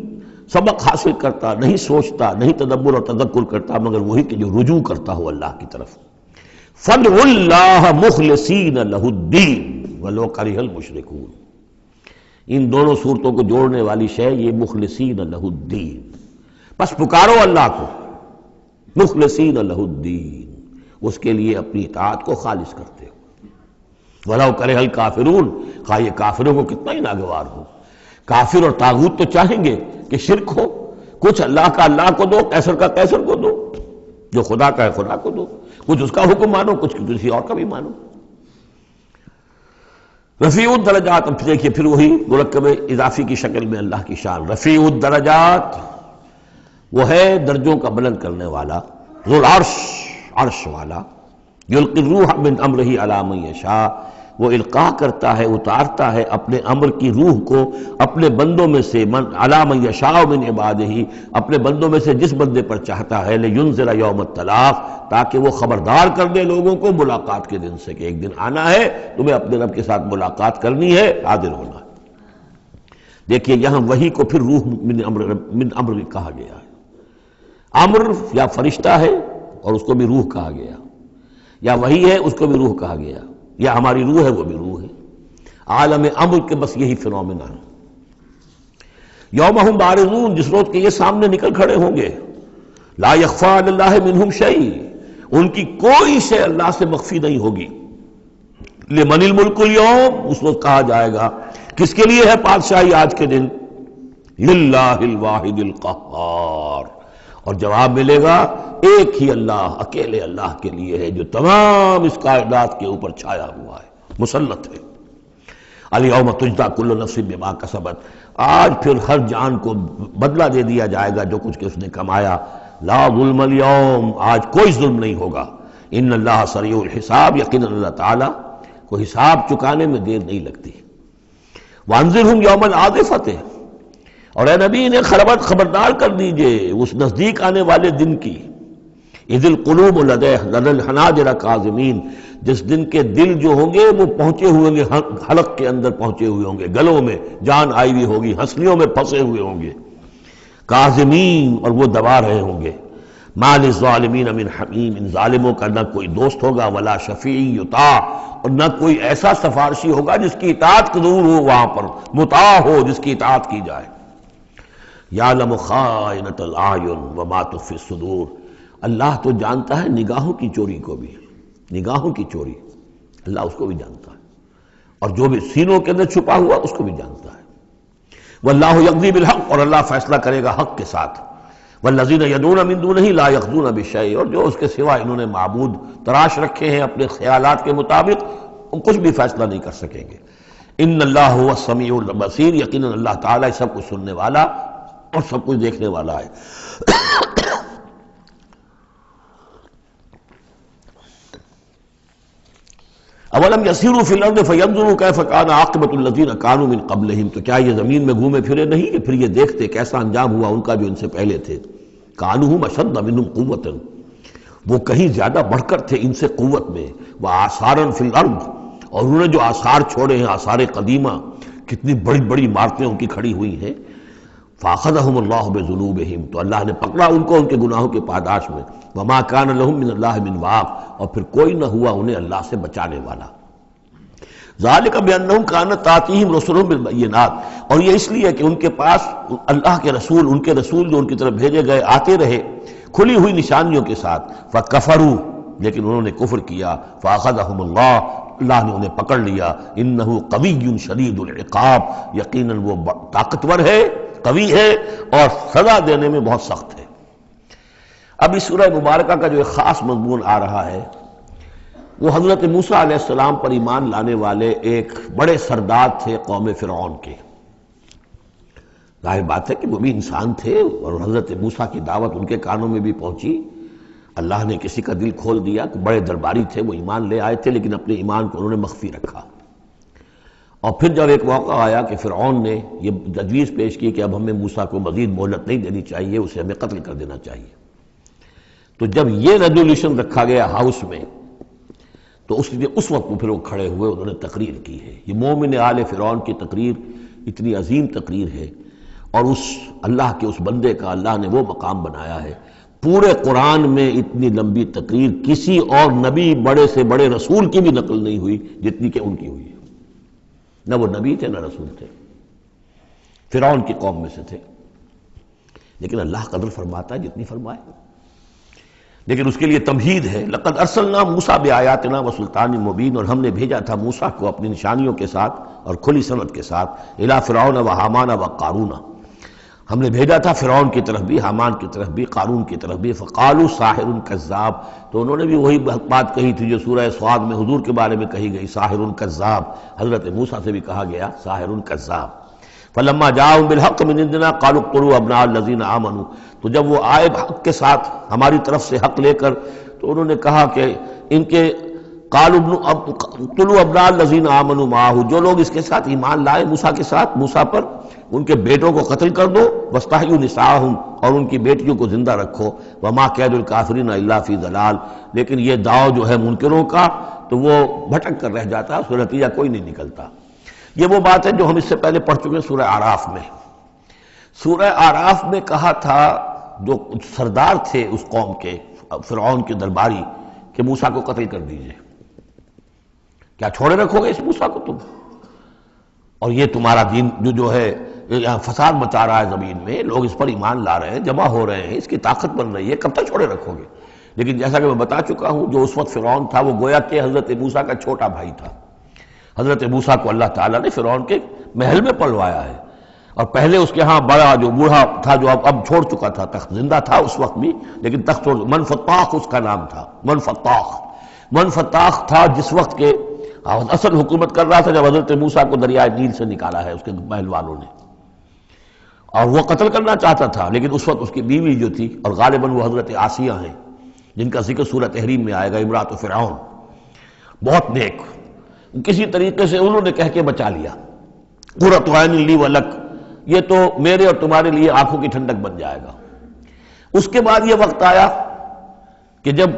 سبق حاصل کرتا، نہیں سوچتا، نہیں تدبر اور تذکر کرتا مگر وہی کہ جو رجوع کرتا ہو اللہ کی طرف۔ فادعوا اللہ مخلصین لہ الدین ولو کرہ المشرکون، ان دونوں صورتوں کو جوڑنے والی شے یہ مخلصین لہ الدین، بس پکارو اللہ کو مخلصین لہ الدین، اس کے لیے اپنی اطاعت کو خالص کرتے ہو۔ وَلَوْ كَرِهَ الْكَافِرُونَ، خواہ یہ کافروں کو کتنا ہی ناگوار ہو۔ کافر اور طاغوت تو چاہیں گے کہ شرک ہو، کچھ اللہ کا اللہ کو دو، کیسر کا کیسر کو دو، جو خدا کا ہے خدا کو دو، کچھ اس کا حکم مانو، کچھ کسی اور کا بھی مانو۔ رفیع الدرجات، اب دیکھیے پھر وہی مرکب اضافی کی شکل میں اللہ کی شان، رفیع الدرجات، وہ ہے درجوں کا بلند کرنے والا، ذو العرش، عرش والا، یلقی الروح من امرہ علی من یشاء، وہ القاء کرتا ہے، اتارتا ہے اپنے امر کی روح کو اپنے بندوں میں سے، علی من یشاء من عبادہ، اپنے بندوں میں سے جس بندے پر چاہتا ہے، لینذر یوم التلاق، تاکہ وہ خبردار کر دے لوگوں کو ملاقات کے دن سے کہ ایک دن آنا ہے، تمہیں اپنے رب کے ساتھ ملاقات کرنی ہے، حاضر ہونا ہے۔ دیکھیے یہاں وحی کو پھر روح من امر کہا گیا ہے۔ امر یا فرشتہ ہے اور اس کو بھی روح کہا گیا، یا وحی ہے اس کو بھی روح کہا گیا، یا ہماری روح ہے وہ بھی روح ہے۔ عالم امر کے بس یہی فنومینا ہے۔ یوم ہم بارزون، جس روز کے یہ سامنے نکل کھڑے ہوں گے، لا یخفی علی اللہ منہم شیء، ان کی کوئی شے اللہ سے مخفی نہیں ہوگی۔ لمن الملک اليوم، اس وقت کہا جائے گا کس کے لیے ہے بادشاہی آج کے دن؟ للہ الواحد القہار، اور جواب ملے گا ایک ہی اللہ، اکیلے اللہ کے لیے ہے جو تمام اس کائنات کے اوپر چھایا ہوا ہے، مسلط ہے۔ الیوم تجزی کل نفس بما کسبت، آج پھر ہر جان کو بدلہ دے دیا جائے گا جو کچھ کہ اس نے کمایا۔ لا ظلم اليوم، آج کوئی ظلم نہیں ہوگا۔ ان اللہ سریع الحساب، یقینا اللہ تعالیٰ کو حساب چکانے میں دیر نہیں لگتی۔ وانذرہم یوم العاصفۃ، اور اے نبی انہیں خبردار کر دیجئے اس نزدیک آنے والے دن کی، اذ القلوب لدى الحناجر کاظمین، جس دن کے دل جو ہوں گے وہ پہنچے ہوئے ہوں گے، حلق کے اندر پہنچے ہوئے ہوں گے، گلوں میں جان آئی ہوئی ہوگی، ہنسلیوں میں پھنسے ہوئے ہوں گے، کاظمین، اور وہ دبا رہے ہوں گے۔ ما للظالمین من حمیم، ان ظالموں کا نہ کوئی دوست ہوگا، ولا شفیع یطاع، اور نہ کوئی ایسا سفارشی ہوگا جس کی اطاعت قدور ہو، وہاں پر مطاع ہو، جس کی اطاعت کی جائے۔ یعلم خائنۃ الاعین وما تخفی الصدور، اللہ تو جانتا ہے نگاہوں کی چوری کو بھی، نگاہوں کی چوری اللہ اس کو بھی جانتا ہے، اور جو بھی سینوں کے اندر چھپا ہوا اس کو بھی جانتا ہے۔ واللہ یقضی بالحق، اور اللہ فیصلہ کرے گا حق کے ساتھ۔ والذین یدعون من دونہ لا یقضون بشیء، اور جو اس کے سوا انہوں نے معبود تراش رکھے ہیں اپنے خیالات کے مطابق، وہ کچھ بھی فیصلہ نہیں کر سکیں گے۔ ان اللہ هو السمیع البصیر، یقیناً اللہ تعالیٰ سب کچھ سننے والا اور سب کچھ دیکھنے والا ہے۔ اولم یسیروا فی الارض فینظروا کیف کان عاقبۃ الذین کانوا من قبلہم، تو کیا یہ زمین میں گھومے پھرے نہیں کہ پھر یہ دیکھتے کیسا انجام ہوا ان کا جو ان سے پہلے تھے۔ کانہم اشد منہم قوۃ، وہ کہیں زیادہ بڑھ کر تھے ان سے قوت میں، وآثارا فی الارض، اور انہوں نے جو آثار چھوڑے ہیں، آثار قدیمہ، کتنی بڑی بڑی عمارتیں ان کی کھڑی ہوئی ہیں۔ فاخذہم اللہ بذنوبہم، تو اللہ نے پکڑا ان کو ان کے گناہوں کے پاداش میں۔ وما کان لہم من اللہ من واق، اور پھر کوئی نہ ہوا انہیں اللہ سے بچانے والا۔ ذالک بانہم کانت تاتیہم رسلہم بالبینات، اور یہ اس لیے کہ ان کے پاس اللہ کے رسول، ان کے رسول جو ان کی طرف بھیجے گئے آتے رہے کھلی ہوئی نشانیوں کے ساتھ۔ فکفروا، لیکن انہوں نے کفر کیا۔ فاخذہم اللہ، اللہ نے انہیں پکڑ لیا۔ انہ قوی شدید العقاب، یقیناً وہ طاقتور ہے، قوی ہے، اور سزا دینے میں بہت سخت ہے۔ اب اس سورہ مبارکہ کا جو ایک خاص مضمون آ رہا ہے وہ حضرت موسیٰ علیہ السلام پر ایمان لانے والے ایک بڑے سردار تھے قوم فرعون کے۔ ظاہر بات ہے کہ وہ بھی انسان تھے، اور حضرت موسیٰ کی دعوت ان کے کانوں میں بھی پہنچی۔ اللہ نے کسی کا دل کھول دیا کہ بڑے درباری تھے، وہ ایمان لے آئے تھے، لیکن اپنے ایمان کو انہوں نے مخفی رکھا۔ اور پھر جب ایک موقع آیا کہ فرعون نے یہ تجویز پیش کی کہ اب ہمیں موسیٰ کو مزید مہلت نہیں دینی چاہیے، اسے ہمیں قتل کر دینا چاہیے، تو جب یہ ریزولوشن رکھا گیا ہاؤس میں، تو اس وقت پھر وہ کھڑے ہوئے، انہوں نے تقریر کی ہے۔ یہ مومن آل فرعون کی تقریر اتنی عظیم تقریر ہے، اور اس اللہ کے اس بندے کا اللہ نے وہ مقام بنایا ہے۔ پورے قرآن میں اتنی لمبی تقریر کسی اور نبی، بڑے سے بڑے رسول کی بھی نقل نہیں ہوئی جتنی کہ ان کی ہوئی ہے۔ نہ وہ نبی تھے نہ رسول تھے، فرعون کی قوم میں سے تھے، لیکن اللہ قدر فرماتا ہے جتنی فرمائے۔ لیکن اس کے لیے تمہید ہے۔ لقد ارسلنا موسیٰ بآیاتنا وسلطان مبین، اور ہم نے بھیجا تھا موسیٰ کو اپنی نشانیوں کے ساتھ اور کھلی سند کے ساتھ، الی فرعون وحامان وقارون، ہم نے بھیجا تھا فرعون کی طرف بھی، حامان کی طرف بھی، قارون کی طرف بھی۔ فقالوا ساحر کذاب، تو انہوں نے بھی وہی بات کہی تھی جو سورہ صاد میں حضور کے بارے میں کہی گئی، ساحر کذاب۔ حضرت موسیٰ سے بھی کہا گیا ساحر کذاب۔ فلما جاءهم بالحق من عندنا قالوا اقتلوا ابناء الذين آمنوا، تو جب وہ آئے حق کے ساتھ ہماری طرف سے حق لے کر، تو انہوں نے کہا کہ ان کے قالوا اقتلوا ابناء الذين آمنوا معه، جو لوگ اس کے ساتھ ایمان لائے موسیٰ کے ساتھ، موسیٰ پر، ان کے بیٹوں کو قتل کر دو، واستحيوا نساءهم، اور ان کی بیٹیوں کو زندہ رکھو، وما كيد الكافرين الا في ضلال، لیکن یہ داؤ جو ہے منکروں کا تو وہ بھٹک کر رہ جاتا ہے، اس کا نتیجہ کوئی نہیں نکلتا۔ یہ وہ بات ہے جو ہم اس سے پہلے پڑھ چکے ہیں سورہ اعراف میں۔ سورہ اعراف میں کہا تھا جو سردار تھے اس قوم کے، فرعون کے درباری، کہ موسیٰ کو قتل کر دیجئے، کیا چھوڑے رکھو گے اس موسیٰ کو تم؟ اور یہ تمہارا دین جو ہے یہاں فساد مچا رہا ہے زمین میں، لوگ اس پر ایمان لا رہے ہیں، جمع ہو رہے ہیں، اس کی طاقت بن رہی ہے، کب تک چھوڑے رکھو گے؟ لیکن جیسا کہ میں بتا چکا ہوں، جو اس وقت فرعون تھا وہ گویا کہ حضرت موسیٰ کا چھوٹا بھائی تھا۔ حضرت موسیٰ کو اللہ تعالیٰ نے فرعون کے محل میں پلوایا ہے، اور پہلے اس کے ہاں بڑا جو بوڑھا تھا جو اب چھوڑ چکا تھا تخت، زندہ تھا اس وقت بھی لیکن تخت چھوڑ، منفتاخ اس کا نام تھا، منفتاخ تھا جس وقت کے اصل حکومت کر رہا تھا جب حضرت موسیٰ کو دریائے نیل سے نکالا ہے اس کے محل والوں نے، اور وہ قتل کرنا چاہتا تھا، لیکن اس وقت اس کی بیوی جو تھی، اور غالباً وہ حضرت آسیہ ہیں جن کا ذکر سورہ تحریم میں آئے گا، امرات فرعون، بہت نیک، کسی طریقے سے انہوں نے کہہ کے بچا لیا، قرۃ عین لی ولک، یہ تو میرے اور تمہارے لیے آنکھوں کی ٹھنڈک بن جائے گا۔ اس کے بعد یہ وقت آیا کہ جب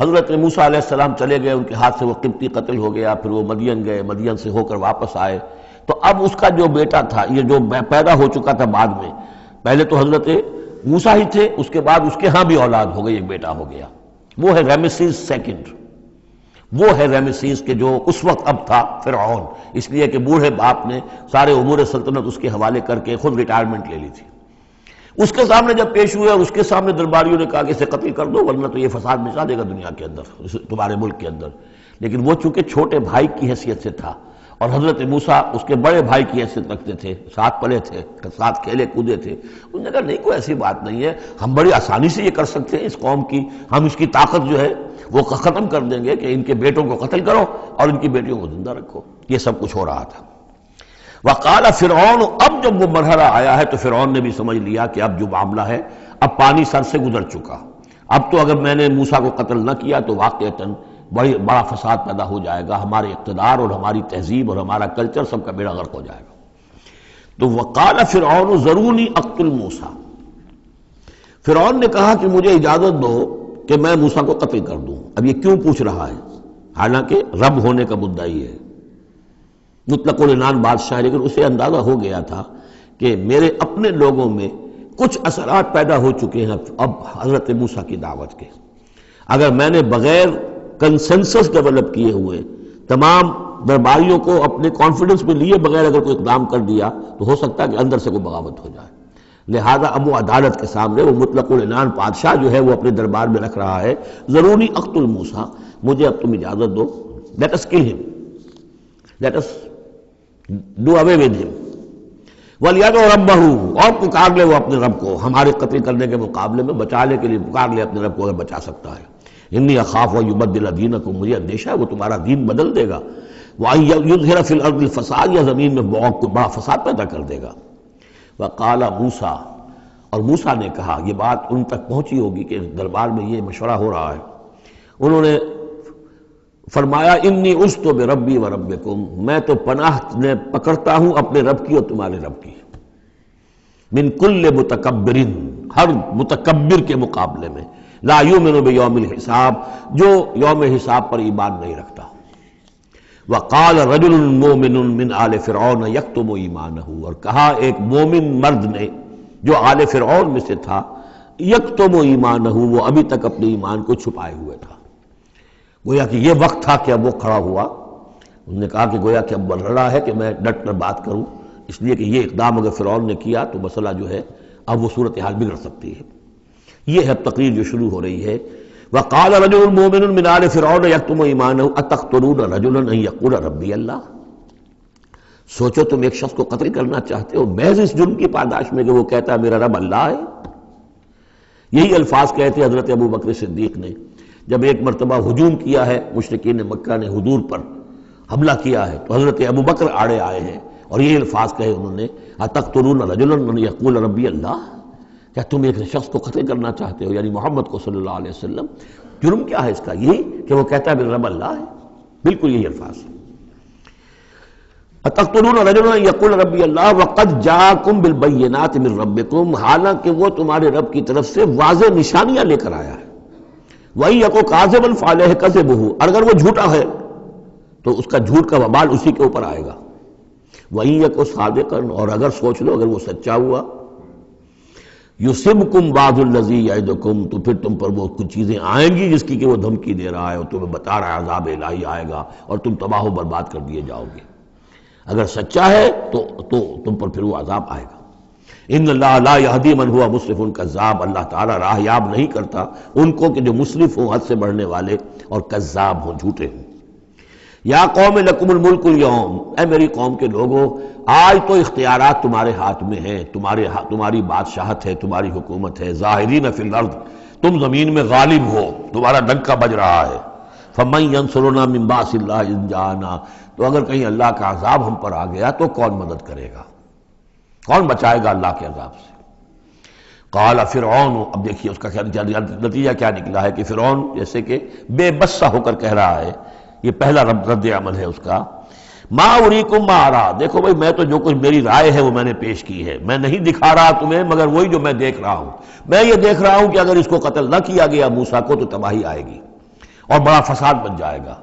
حضرت موسیٰ علیہ السلام چلے گئے، ان کے ہاتھ سے وہ قبطی قتل ہو گیا، پھر وہ مدین گئے، مدین سے ہو کر واپس آئے، تو اب اس کا جو بیٹا تھا، یہ جو پیدا ہو چکا تھا بعد میں، پہلے تو حضرت موسیٰ ہی تھے، اس کے بعد اس کے ہاں بھی اولاد ہو گئی، ایک بیٹا ہو گیا، وہ ہے رامسیس سیکنڈ، وہ ہے رامسیس کے جو اس وقت اب تھا فرعون، اس لیے کہ بوڑھے باپ نے سارے امور سلطنت اس کے حوالے کر کے خود ریٹائرمنٹ لے لی تھی۔ اس کے سامنے جب پیش ہوئے اور اس کے سامنے درباریوں نے کہا کہ اسے قتل کر دو ورنہ تو یہ فساد مچا دے گا دنیا کے اندر، تمہارے ملک کے اندر، لیکن وہ چونکہ چھوٹے بھائی کی حیثیت سے تھا اور حضرت موسیٰ اس کے بڑے بھائی کی حیثیت رکھتے تھے، ساتھ پلے تھے، ساتھ کھیلے کودے تھے، انہوں نے کہا نہیں کوئی ایسی بات نہیں ہے، ہم بڑی آسانی سے یہ کر سکتے ہیں، اس قوم کی ہم اس کی طاقت جو ہے وہ ختم کر دیں گے کہ ان کے بیٹوں کو قتل کرو اور ان کی بیٹیوں کو زندہ رکھو۔ یہ سب کچھ ہو رہا تھا۔ وقال فرعون، اب جب وہ مرحلہ آیا ہے تو فرعون نے بھی سمجھ لیا کہ اب جو معاملہ ہے اب پانی سر سے گزر چکا، اب تو اگر میں نے موسیٰ کو قتل نہ کیا تو واقعتاً بڑا فساد پیدا ہو جائے گا، ہمارے اقتدار اور ہماری تہذیب اور ہمارا کلچر سب کا بیڑا غرق ہو جائے گا۔ تو وقال فرعون ذرونی اقتل موسیٰ، فرعون نے کہا کہ مجھے اجازت دو کہ میں موسیٰ کو قتل کر دوں۔ اب یہ کیوں پوچھ رہا ہے؟ حالانکہ رب ہونے کا مدعی ہے، مطلق العنان بادشاہ ہے، لیکن اسے اندازہ ہو گیا تھا کہ میرے اپنے لوگوں میں کچھ اثرات پیدا ہو چکے ہیں اب حضرت موسیٰ کی دعوت کے، اگر میں نے بغیر کنسنسس ڈیولپ کیے ہوئے تمام درباریوں کو اپنے کانفیڈنس میں لیے بغیر اگر کوئی اقدام کر دیا تو ہو سکتا ہے کہ اندر سے کوئی بغاوت ہو جائے، لہذا اب وہ عدالت کے سامنے وہ مطلق العنان بادشاہ جو ہے وہ اپنے دربار میں رکھ رہا ہے، ضروری اقتل موسیٰ، مجھے اب تم اجازت دو، late us kill them, let us do away with them, وَلْيَدْعُ رَبَّهُ، اور پکار لے وہ اپنے رب کو، ہمارے قتل کرنے کے مقابلے میں بچانے کے لیے پکار لے اپنے رب کو اگر بچا سکتا ہے۔ انی اخاف وَيُبَدِّلَ دِینَکُم، مجھے اندیشہ ہے وہ تمہارا دین بدل دے گا، وَأَن يُظْهِرَ فِي الْأَرْضِ الْفَسَادَ، یا زمین میں بہت بڑا فساد پیدا کر دے گا۔ وقال موسیٰ، اور موسیٰ نے کہا، یہ بات ان تک پہنچی ہوگی کہ دربار میں یہ مشورہ ہو رہا ہے، انہوں نے فرمایا انی عذت بربی وربکم، میں تو پناہ پکڑتا ہوں اپنے رب کی اور تمہارے رب کی، من کل متکبر، ہر متکبر کے مقابلے میں، لا یؤمن بیوم الحساب، جو یوم حساب پر ایمان نہیں رکھتا۔ وقال رجل مومن من آل فرعون یکتم ایمانہ، اور کہا ایک مومن مرد نے جو آل فرعون میں سے تھا، یکتم ایمانہ، وہ ابھی تک اپنے ایمان کو چھپائے ہوئے تھا، گویا کہ یہ وقت تھا کہ اب وہ کھڑا ہوا، انہوں نے کہا کہ گویا کہ اب بن رہا ہے کہ میں ڈٹ کر بات کروں، اس لیے کہ یہ اقدام اگر فرعون نے کیا تو مسئلہ جو ہے اب وہ صورتحال بگڑ سکتی ہے۔ یہ ہے تقریر جو شروع ہو رہی ہے، وقال رجل مومن من آل فرعون یکتم ایمانہ اتقتلون رجلا ان یقول ربی اللہ، سوچو تم ایک شخص کو قتل کرنا چاہتے ہو محض اس جرم کی پاداش میں کہ وہ کہتا ہے میرا رب اللہ ہے۔ یہی الفاظ کہتے حضرت ابو بکر صدیق نے جب ایک مرتبہ ہجوم کیا ہے، مشرکین مکہ نے حضور پر حملہ کیا ہے، تو حضرت ابو بکر آڑے آئے ہیں اور یہ الفاظ کہے انہوں نے، اتقتلون رجلا ان یقول ربی اللہ، کیا تم ایک شخص کو قتل کرنا چاہتے ہو، یعنی محمد کو صلی اللہ علیہ وسلم، جرم کیا ہے اس کا؟ یہی کہ وہ کہتا ہے میرا رب اللہ ہے، بالکل یہی الفاظ۔ اتقتلون رجلا یقول ربی اللہ وقد جاءکم بالبینات من ربکم، حالانکہ وہ تمہارے رب کی طرف سے واضح نشانیاں لے کر آیا ہے، وَإِن يَكُ كَاذِبًا فَعَلَيْهِ كَذِبُهُ، اور اگر وہ جھوٹا ہے تو اس کا جھوٹ کا وبال اسی کے اوپر آئے گا، وَإِن يَكُ صَادِقًا، اور اگر سوچ لو اگر وہ سچا ہوا، يُصِبْكُمْ بَعْضُ الَّذِي يَعِدُكُمْ، تو پھر تم پر وہ کچھ چیزیں آئیں گی جس کی کہ وہ دھمکی دے رہا ہے اور تمہیں بتا رہا ہے عذاب الہی آئے گا اور تم تباہ و برباد کر دیے جاؤ گے، اگر سچا ہے تو تم پر پھر وہ عذاب آئے گا۔ ان اللہ لا یہدی من ہوا مسرف کذاب، اللہ تعالیٰ راہ یاب نہیں کرتا ان کو کہ جو مسرف ہوں، حد سے بڑھنے والے اور کذاب ہوں، جھوٹے ہوں۔ یا قوم لکم الملک اليوم، اے میری قوم کے لوگوں آج تو اختیارات تمہارے ہاتھ میں ہیں، تمہاری بادشاہت ہے، تمہاری حکومت ہے، ظاہرین فی الارض، تم زمین میں غالب ہو، تمہارا ڈنکا بج رہا ہے، فمن ینصرنا من باس اللہ ان جاءنا، تو اگر کہیں اللہ کا عذاب ہم پر آ گیا تو کون مدد کرے گا، کون بچائے گا اللہ کے عذاب سے؟ قال فرعون، اب دیکھیے اس کا نتیجہ کیا نکلا ہے کہ فرعون جیسے کہ بے بس سا ہو کر کہہ رہا ہے، یہ پہلا رد عمل ہے اس کا، ما اریکم ما ارا، دیکھو بھائی میں تو جو کچھ میری رائے ہے وہ میں نے پیش کی ہے، میں نہیں دکھا رہا تمہیں مگر وہی جو میں دیکھ رہا ہوں۔ میں یہ دیکھ رہا ہوں کہ اگر اس کو قتل نہ کیا گیا موسیٰ کو تو تباہی آئے گی اور بڑا فساد بن جائے گا،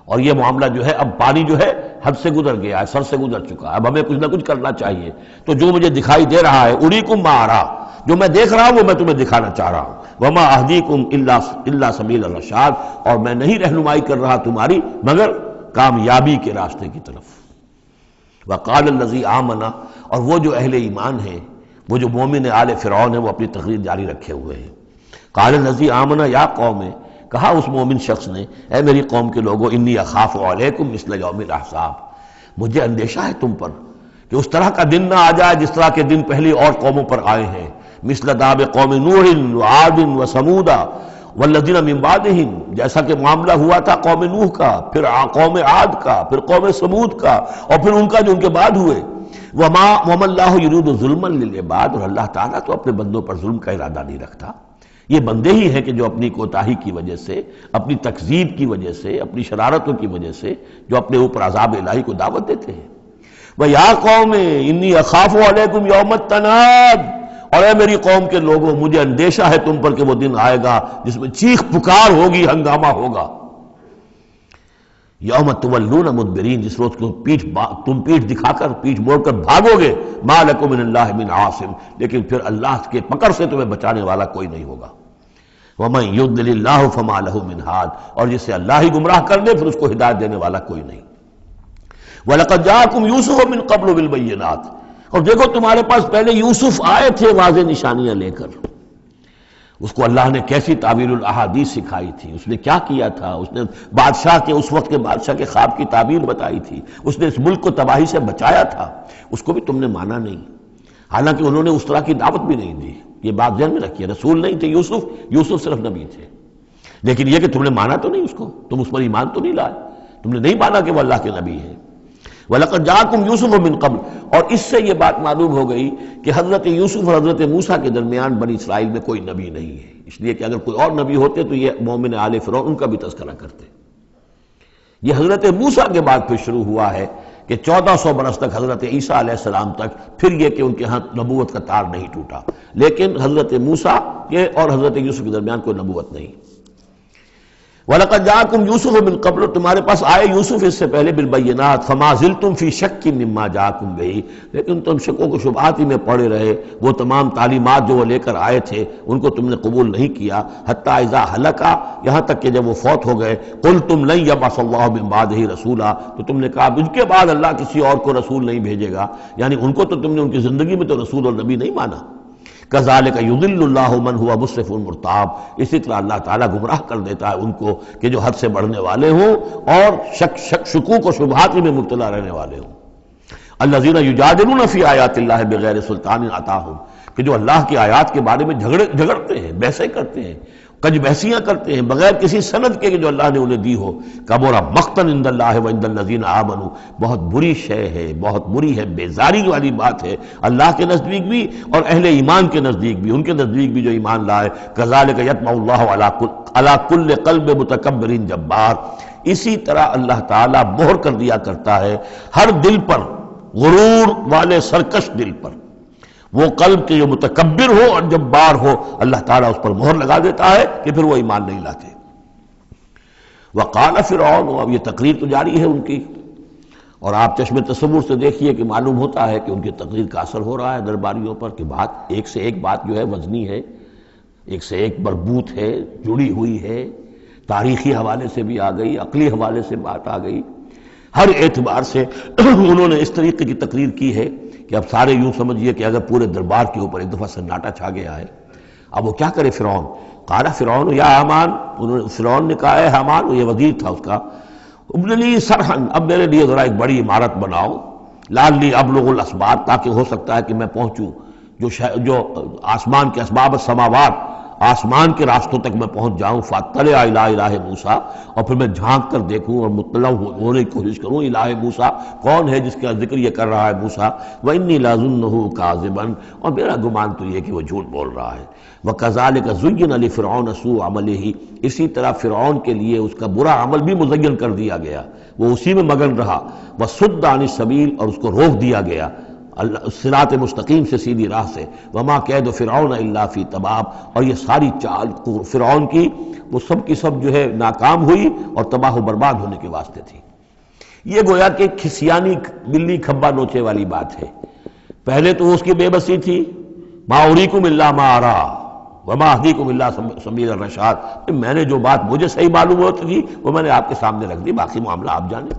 اور یہ معاملہ جو ہے اب پانی جو ہے حد سے گزر گیا ہے، سر سے گزر چکا ہے، اب ہمیں کچھ نہ کچھ کرنا چاہیے۔ تو جو مجھے دکھائی دے رہا ہے اریکم ما ارا، جو میں دیکھ رہا ہوں وہ میں تمہیں دکھانا چاہ رہا ہوں۔ وما اہدیکم الا سبیل الرشاد، اور میں نہیں رہنمائی کر رہا تمہاری مگر کامیابی کے راستے کی طرف۔ وقال الذی آمن، اور وہ جو اہل ایمان ہیں، وہ جو مومن آل فرعون ہیں، وہ اپنی تقریر جاری رکھے ہوئے ہیں۔ قال الذی آمن یا قوم، کہا اس مومن شخص نے اے میری قوم کے لوگوں، انی اخاف علیکم مثل یوم الاحزاب، مجھے اندیشہ ہے تم پر کہ اس طرح کا دن نہ آ جائے جس طرح کے دن پہلی اور قوموں پر آئے ہیں، مثل داب قوم نوح وعاد وثمود والذین من بعدہم، جیسا کہ معاملہ ہوا تھا قوم نوح کا، پھر قوم عاد کا، پھر قوم ثمود کا، اور پھر ان کا جو ان کے بعد ہوئے۔ وما اللہ یرید ظلما للعباد، اور اللہ تعالیٰ تو اپنے بندوں پر ظلم کا ارادہ نہیں رکھتا، یہ بندے ہی ہیں کہ جو اپنی کوتاہی کی وجہ سے، اپنی تکذیب کی وجہ سے، اپنی شرارتوں کی وجہ سے جو اپنے اوپر عذاب الہی کو دعوت دیتے ہیں۔ وَيَا قَوْمِ إِنِّي أَخَافُ عَلَيْكُمْ يَوْمَ التَّنَادِ، اور اے میری قوم کے لوگوں مجھے اندیشہ ہے تم پر کہ وہ دن آئے گا جس میں چیخ پکار ہوگی، ہنگامہ ہوگا۔ یوم تولون مدبرین، جس روز تم پیٹھ دکھا کر، پیٹھ موڑ کر بھاگو گے، ما لکم من اللہ من عاصم، لیکن پھر اللہ کے پکڑ سے تمہیں بچانے والا کوئی نہیں ہوگا۔ ومن یضلل اللہ فما لہ من ہاد، اور جسے اللہ ہی گمراہ کر دے پھر اس کو ہدایت دینے والا کوئی نہیں۔ وَلَقَدْ جَاءَكُمْ يُوسُفُ مِن قَبْلُ بِالْبَيِّنَاتِ، اور دیکھو تمہارے پاس پہلے یوسف آئے تھے واضح نشانیاں لے کر، اس کو اللہ نے کیسی تعبیر الاحادیث سکھائی تھی، اس نے کیا کیا تھا، اس نے بادشاہ کے، اس وقت کے بادشاہ کے خواب کی تعبیر بتائی تھی، اس نے اس ملک کو تباہی سے بچایا تھا، اس کو بھی تم نے مانا نہیں، حالانکہ انہوں نے اس طرح کی دعوت بھی نہیں دی۔ یہ بات ذہن میں رکھیے، رسول نہیں تھے یوسف صرف نبی تھے، لیکن یہ کہ تم نے مانا تو نہیں اس کو، تم اس پر ایمان تو نہیں لائے، تم نے نہیں مانا کہ وہ اللہ کے نبی ہے۔ وَلَقَدْ جَاءَكُمْ يُوسُفُ مِن قَبْلُ، اور اس سے یہ بات معلوم ہو گئی کہ حضرت یوسف اور حضرت موسیٰ کے درمیان بنی اسرائیل میں کوئی نبی نہیں ہے، اس لیے کہ اگر کوئی اور نبی ہوتے تو یہ مومن آل فرعون ان کا بھی تذکرہ کرتے۔ یہ حضرت موسیٰ کے بعد پھر شروع ہوا ہے کہ 1400 برس تک حضرت عیسیٰ علیہ السلام تک پھر یہ کہ ان کے ہاں نبوت کا تار نہیں ٹوٹا، لیکن حضرت موسیٰ کے اور حضرت یوسف کے درمیان کوئی نبوت نہیں۔ وَلَقَدْ جَاءَكُمْ يُوسُفُ مِن قَبْلُ، تمہارے پاس آئے یوسف اس سے پہلے بِالْبَيِّنَاتِ فَمَا زِلْتُمْ فِي شَكٍّ مِّمَّا جَاءَكُمْ بِهِ، لیکن تم شکوں کو شبہات ہی میں پڑے رہے، وہ تمام تعلیمات جو وہ لے کر آئے تھے ان کو تم نے قبول نہیں کیا، حتیٰ اذا ہلکا، یہاں تک کہ جب وہ فوت ہو گئے، قُلْتُمْ لَن يَبْعَثَ اللَّهُ مِن بَعْدِهِ رَسُولًا، تو تم نے کہا ان کے بعد اللہ کسی اور کو رسول نہیں بھیجے گا، یعنی ان کو تو تم نے ان کی زندگی میں تو رسول اور نبی نہیں مانا۔ کذالک یضل اللہ من هو مسرف مرتاب، اسی طرح اللہ تعالیٰ گمراہ کر دیتا ہے ان کو کہ جو حد سے بڑھنے والے ہوں اور شکوک و شبہات میں مبتلا رہنے والے ہوں۔ الذین یجادلون فی آیات اللہ بغیر سلطان اتاہم، کہ جو اللہ کی آیات کے بارے میں جھگڑتے ہیں، بحثیں کرتے ہیں، کج بحثیاں کرتے ہیں بغیر کسی سند کے کہ جو اللہ نے انہیں دی ہو۔ کبر مقتا عند اللہ وعند الذین آمنوا، بہت بری شے ہے، بہت بری ہے، بیزاری والی بات ہے اللہ کے نزدیک بھی اور اہل ایمان کے نزدیک بھی، ان کے نزدیک بھی جو ایمان لائے۔ کذالک یطبع اللہ علی کل قلب متکبر جبار، اسی طرح اللہ تعالیٰ مہر کر دیا کرتا ہے ہر دل پر، غرور والے سرکش دل پر، وہ قلب کے جو متکبر ہو اور جبار ہو، اللہ تعالیٰ اس پر مہر لگا دیتا ہے کہ پھر وہ ایمان نہیں لاتے۔ وقال فرعون، اب یہ تقریر تو جاری ہے ان کی، اور آپ چشم تصور سے دیکھیے کہ معلوم ہوتا ہے کہ ان کی تقریر کا اثر ہو رہا ہے درباریوں پر، کہ بات ایک سے ایک بات جو ہے وزنی ہے، ایک سے ایک مربوط ہے، جڑی ہوئی ہے، تاریخی حوالے سے بھی آ گئی، عقلی حوالے سے بات آ گئی، ہر اعتبار سے انہوں نے اس طریقے کی تقریر کی ہے کہ اب سارے یوں سمجھیے کہ اگر پورے دربار کے اوپر ایک دفعہ سناٹا چھا گیا ہے۔ اب وہ کیا کرے فرعون؟ قال فرعون یا حامان، فرعون نے کہا ہے حامان، وہ یہ وزیر تھا اس کا، ابن لی سرحن، اب میرے لیے ذرا ایک بڑی عمارت بناؤ، لعلی ابلغ الاسباب، تاکہ ہو سکتا ہے کہ میں پہنچوں جو آسمان کے اسباب السماوات، آسمان کے راستوں تک میں پہنچ جاؤں، فاطلع الی الہ موسیٰ، اور پھر میں جھانک کر دیکھوں اور مطلع ہونے کی کوشش کروں الہ موسیٰ کون ہے جس کا ذکر یہ کر رہا ہے موسیٰ، وانی لاظنہ کاذبا، اور میرا گمان تو یہ کہ وہ جھوٹ بول رہا ہے۔ وکذالک زین لفرعون سوء عملہ، اسی طرح فرعون کے لیے اس کا برا عمل بھی مزین کر دیا گیا، وہ اسی میں مگن رہا، وصد عن السبیل، اور اس کو روک دیا گیا صراط مستقیم سے، سیدھی راہ سے، وما کید فرعون الا فی تباب، اور یہ ساری چال فرعون کی وہ سب کی سب جو ہے ناکام ہوئی اور تباہ و برباد ہونے کے واسطے تھی۔ یہ گویا کہ کھسیانی بلی کھبا نوچے والی بات ہے۔ پہلے تو اس کی بے بسی تھی، ما اریکم الا ما ارا وما اہدیکم الا سبیل الرشاد، میں نے جو بات مجھے صحیح معلوم ہوتی تھی وہ میں نے آپ کے سامنے رکھ دی، باقی معاملہ آپ جانیں،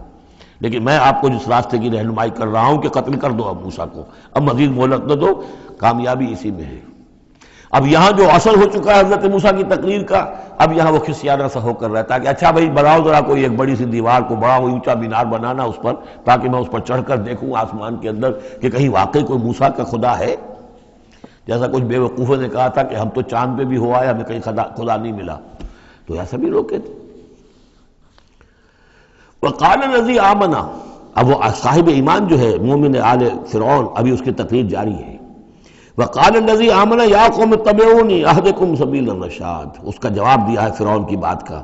لیکن میں آپ کو جس راستے کی رہنمائی کر رہا ہوں کہ قتل کر دو اب موسیٰ کو، اب مزید مہلت نہ دو، کامیابی اسی میں ہے۔ اب یہاں جو اثر ہو چکا ہے حضرت موسیٰ کی تقریر کا، اب یہاں وہ خسیانہ سا ہو کر رہتا ہے کہ اچھا بھائی بناؤ ذرا کوئی ایک بڑی سی دیوار کو، بڑا اونچا مینار بنانا اس پر، تاکہ میں اس پر چڑھ کر دیکھوں آسمان کے اندر کہ کہیں واقعی کوئی موسیٰ کا خدا ہے۔ جیسا کچھ بے وقوفوں نے کہا تھا کہ ہم تو چاند پہ بھی ہوا ہے، ہمیں کہیں خدا نہیں ملا، تو ایسا بھی لوگ کہتے۔ وقال الذی آمن، اب وہ صاحب ایمان جو ہے مومن آل فرعون، ابھی اس کی تقریر جاری ہے۔ وقال الذی آمن یا قوم اتبعونی اہدکم سبیل الرشاد، اس کا جواب دیا ہے فرعون کی بات کا،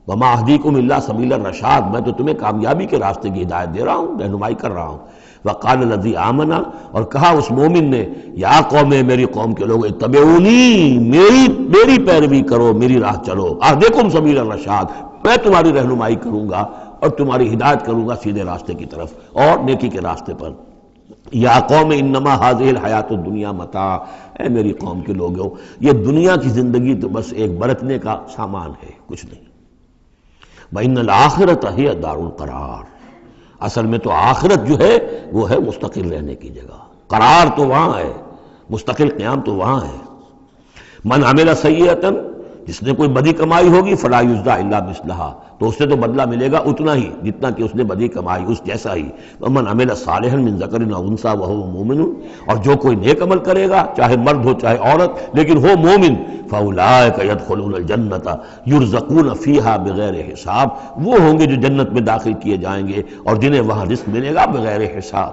وما اہدیکم الا سبیل الرشاد، میں تو تمہیں کامیابی کے راستے کی ہدایت دے رہا ہوں، رہنمائی کر رہا ہوں۔ وقال الذی آمن، اور کہا اس مومن نے، یا قوم، میری قوم کے لوگ، اتبعونی، میری پیروی کرو، میری راہ چلو، اہدکم سبیل الرشاد، میں تمہاری رہنمائی کروں گا اور تمہاری ہدایت کروں گا سیدھے راستے کی طرف اور نیکی کے راستے پر۔ یا قوم انما هذه الحیات الدنیا متاع، اے میری قوم کے لوگوں، یہ دنیا کی زندگی تو بس ایک برتنے کا سامان ہے، کچھ نہیں۔ وَإِنَّ الْآخِرَةَ هِيَ دَارُ الْقَرَارِ، اصل میں تو آخرت جو ہے وہ ہے مستقل رہنے کی جگہ، قرار تو وہاں ہے، مستقل قیام تو وہاں ہے۔ من عمل سیئۃ، جس نے کوئی بدی کمائی ہوگی، فلا یجزی الا مثلھا، تو اس سے تو بدلہ ملے گا اتنا ہی جتنا کہ اس نے بدی کمائی، اس جیسا ہی۔ ومن عمل صالحا من ذکر او انثی وهو مؤمن، اور جو کوئی نیک عمل کرے گا، چاہے مرد ہو چاہے عورت، لیکن ہو مومن، فاولئک يدخلون الجنۃ یرزقون فیہا بغیر حساب، وہ ہوں گے جو جنت میں داخل کیے جائیں گے اور جنہیں وہاں رزق ملے گا بغیر حساب۔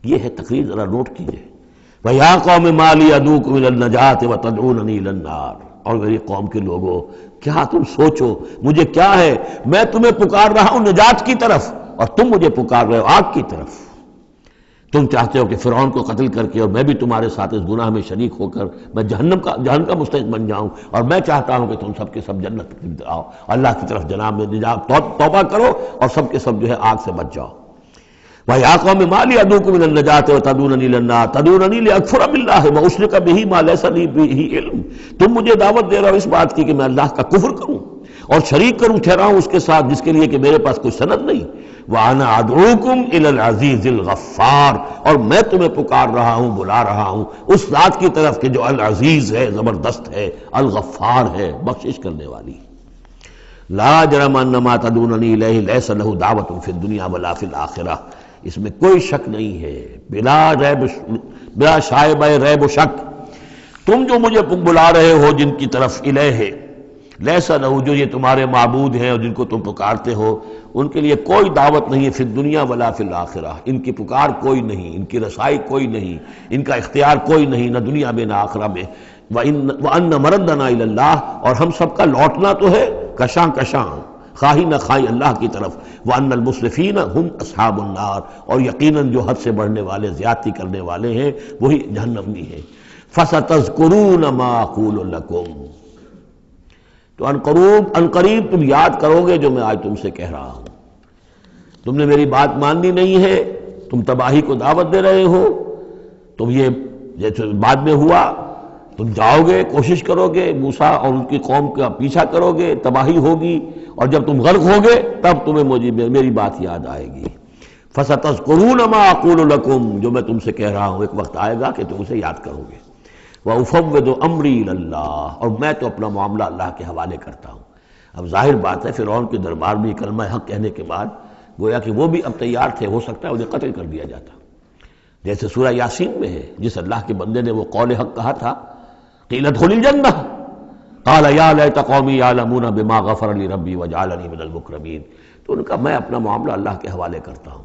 یہ ہے تقریر، ذرا نوٹ کیجئے۔ وَيَا قَوْمِ مَا لِي أَدْعُوكُمْ إِلَى النَّجَاةِ وَتَدْعُونَنِي إِلَى النَّارِ، اور میری قوم کے لوگوں، کیا تم سوچو مجھے کیا ہے، میں تمہیں پکار رہا ہوں نجات کی طرف اور تم مجھے پکار رہے ہو آگ کی طرف۔ تم چاہتے ہو کہ فرعون کو قتل کر کے اور میں بھی تمہارے ساتھ اس گناہ میں شریک ہو کر میں جہنم کا مستحق بن جاؤں، اور میں چاہتا ہوں کہ تم سب کے سب جنت کی آؤ، اللہ کی طرف جناب میں نجات توبہ کرو اور سب کے سب جو ہے آگ سے بچ جاؤ۔ وَيَا قَوْمِ مَا لِي أَدْعُوكُمْ إِلَى النَّجَاةِ وَتَدْعُونَنِي إِلَى النَّارِ تَدْعُونَنِي لِأَكْفُرَ بِاللَّهِ وَأُشْرِكَ بِهِ مَا لَيْسَ لِي بِهِ عِلْمٌ، تم مجھے دعوت دے رہے ہو اس بات کی کہ میں اللہ کا کفر کروں اور شریک کروں ٹھہراؤں اس کے ساتھ جس کے لیے کہ میرے پاس کوئی سند نہیں۔ وَأَنَا أَدْعُوكُمْ إِلَى الْعَزِيزِ الْغَفَّارِ، اور میں تمہیں پکار رہا ہوں، بلا رہا ہوں اس ذات کی طرف کہ جو العزیز ہے، زبردست ہے، الغفار ہے، بخشش کرنے والی۔ لا جرم ان ما تدعوننی الیہ لیس لہ دعوۃ فی الدنیا ولا فی الآخرہ، اس میں کوئی شک نہیں ہے، بلا شائبہ ریب و شک، تم جو مجھے بلا رہے ہو جن کی طرف الیہ، لیس لہ، جو یہ تمہارے معبود ہیں اور جن کو تم پکارتے ہو، ان کے لیے کوئی دعوت نہیں ہے فی الدنیا ولا فی الآخرہ، ان کی پکار کوئی نہیں، ان کی رسائی کوئی نہیں، ان کا اختیار کوئی نہیں، نہ دنیا میں نہ آخرہ میں۔ وَأَنَّ مَرَدَّنَا إِلَى اللَّهِ، اور ہم سب کا لوٹنا تو ہے کشاں کشاں، خواہی نہ خواہی اللہ کی طرف۔ وَأَنَّ الْمُسْرِفِينَ هُمْ أَصْحَابُ النَّارِ، اور یقیناً جو حد سے بڑھنے والے، زیادتی کرنے والے ہیں وہی جہنمی ہیں۔ فَسَتَذْكُرُونَ مَا أَقُولُ لَكُمْ، تو ان قریب تم یاد کرو گے جو میں آج تم سے کہہ رہا ہوں۔ تم نے میری بات ماننی نہیں ہے، تم تباہی کو دعوت دے رہے ہو، تم یہ جیسے بعد میں ہوا، تم جاؤ گے، کوشش کرو گے، موسیٰ اور ان کی قوم کا پیچھا کرو گے، تباہی ہوگی، اور جب تم غرق ہوگے تب تمہیں میری بات یاد آئے گی۔ فَسَتَذْكُرُونَ مَا أَقُولُ لَكُمْ، جو میں تم سے کہہ رہا ہوں ایک وقت آئے گا کہ تم اسے یاد کرو گے۔ وَأُفَوِّضُ أَمْرِي إِلَى اللَّهِ، اور میں تو اپنا معاملہ اللہ کے حوالے کرتا ہوں۔ اب ظاہر بات ہے فرعون کے دربار میں کلمہ حق کہنے کے بعد گویا کہ وہ بھی اب تیار تھے، ہو سکتا ہے انہیں قتل کر دیا جاتا، جیسے سورہ یاسین میں ہے، جس اللہ کے بندے نے وہ قول حق کہا تھا، قیل ادخل الجنہ، قال یا لیت قومی یعلمون بما غفر لی ربی وجعلنی من المکرمین، تو ان کا میں اپنا معاملہ اللہ کے حوالے کرتا ہوں.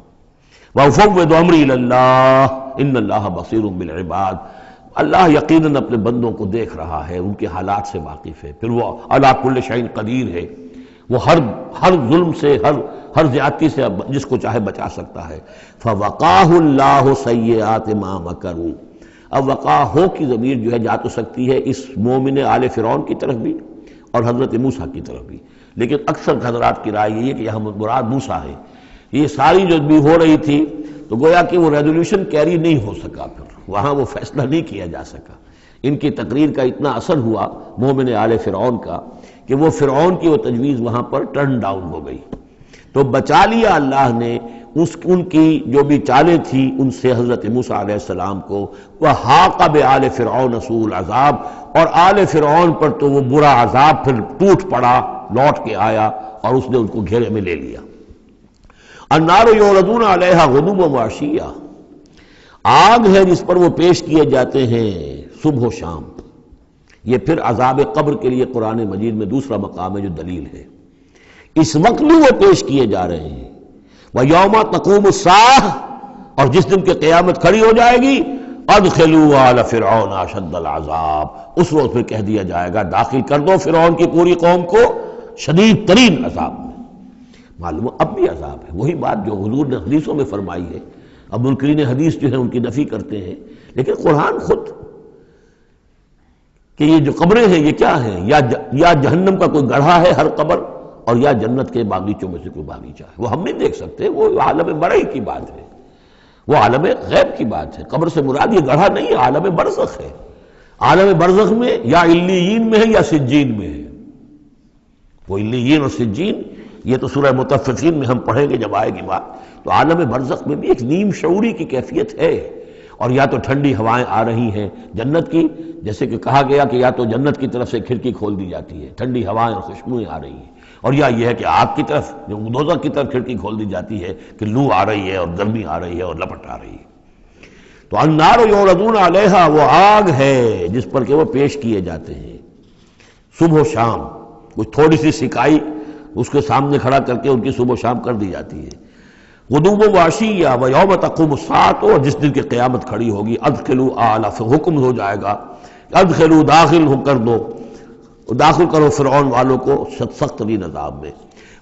وَأُفَوِّضُ أَمْرِي إِلَى اللَّهِ إِنَّ اللَّهَ بَصِيرٌ بِالْعِبَادِ، اللہ یقیناً اپنے بندوں کو دیکھ رہا ہے، ان کے حالات سے واقف ہے، پھر وہ علی کل شیء قدیر ہے، وہ ہر ظلم سے، ہر زیادتی سے جس کو چاہے بچا سکتا ہے. فَوَقَاهُ اللَّهُ سَيِّئَاتِ مَا مَكَرُوا، اب وقع ہو کی ضمیر جو ہے جا تو سکتی ہے اس مومن آل فرعون کی طرف بھی اور حضرت موسیٰ کی طرف بھی، لیکن اکثر حضرات کی رائے یہ ہے کہ یہاں مراد موسیٰ ہے. یہ ساری جو بھی ہو رہی تھی تو گویا کہ وہ ریزولوشن کیری نہیں ہو سکا، پھر وہاں وہ فیصلہ نہیں کیا جا سکا. ان کی تقریر کا اتنا اثر ہوا مومن آل فرعون کا کہ وہ فرعون کی وہ تجویز وہاں پر ٹرن ڈاؤن ہو گئی. تو بچا لیا اللہ نے ان کی جو بھی چالیں تھیں ان سے حضرت موسیٰ علیہ السلام کو. وَحَاقَ بِآلِ فِرْعَوْنَ سُوءُ الْعَذَابِ، اور آل فرعون پر تو وہ برا عذاب پھر ٹوٹ پڑا، لوٹ کے آیا اور اس نے ان کو گھیرے میں لے لیا. النَّارُ يُعْرَضُونَ عَلَيْهَا غُدُوًّا وَعَشِيًّا، آگ ہے جس پر وہ پیش کیے جاتے ہیں صبح و شام. یہ پھر عذاب قبر کے لیے قرآن مجید میں دوسرا مقام ہے جو دلیل ہے. اس وقت بھی وہ پیش کیے جا رہے ہیں. وَيَوْمَ تَقُومُ السَّاعَةُ، اور جس دن کہ قیامت کھڑی ہو جائے گی، أَدْخِلُوا آلَ فِرْعَوْنَ أَشَدَّ الْعَذَابِ، اس روز پھر کہہ دیا جائے گا داخل کر دو فرعون کی پوری قوم کو شدید ترین عذاب میں. معلوم اب بھی عذاب ہے، وہی بات جو حضور نے حدیثوں میں فرمائی ہے. اب منکرین حدیث جو ہے ان کی نفی کرتے ہیں، لیکن قرآن خود کہ یہ جو قبریں ہیں یہ کیا ہیں، یا جہنم کا کوئی گڑھا ہے ہر قبر، اور یا جنت کے باغیچوں میں سے کوئی باغیچہ ہے. وہ ہم نہیں دیکھ سکتے، وہ عالم بڑئی کی بات ہے، وہ عالم غیب کی بات ہے. قبر سے مراد یہ گڑھا نہیں ہے، عالم برزخ ہے. عالم برزخ میں یا علیین میں ہے یا سجین میں ہے. وہ علیین اور سجین یہ تو سورہ مطففین میں ہم پڑھیں گے جب آئے گی بات. تو عالم برزخ میں بھی ایک نیم شعوری کی کیفیت ہے، اور یا تو ٹھنڈی ہوائیں آ رہی ہیں جنت کی، جیسے کہ کہا گیا کہ یا تو جنت کی طرف سے کھڑکی کھول دی جاتی ہے، ٹھنڈی ہوائیں اور خوشبوئیں آ رہی ہیں، اور یا یہ ہے کہ آگ کی طرف جو دوزخ کی طرف کھڑکی کھول دی جاتی ہے کہ لو آ رہی ہے اور گرمی آ رہی ہے اور لپٹ آ رہی ہے. تو النار یعرضون علیہا، وہ آگ ہے جس پر کہ وہ پیش کیے جاتے ہیں صبح و شام. کچھ تھوڑی سی سکائی اس کے سامنے کھڑا کر کے ان کی صبح و شام کر دی جاتی ہے. غدوًا وعشیًّا ویوم تقوم الساعۃ، اور جس دن کی قیامت کھڑی ہوگی ادخلوا آل، حکم ہو جائے گا ادخلوا، داخل ہو کر دو، داخل کرو فرعون والوں کو سخت ترین عذاب میں.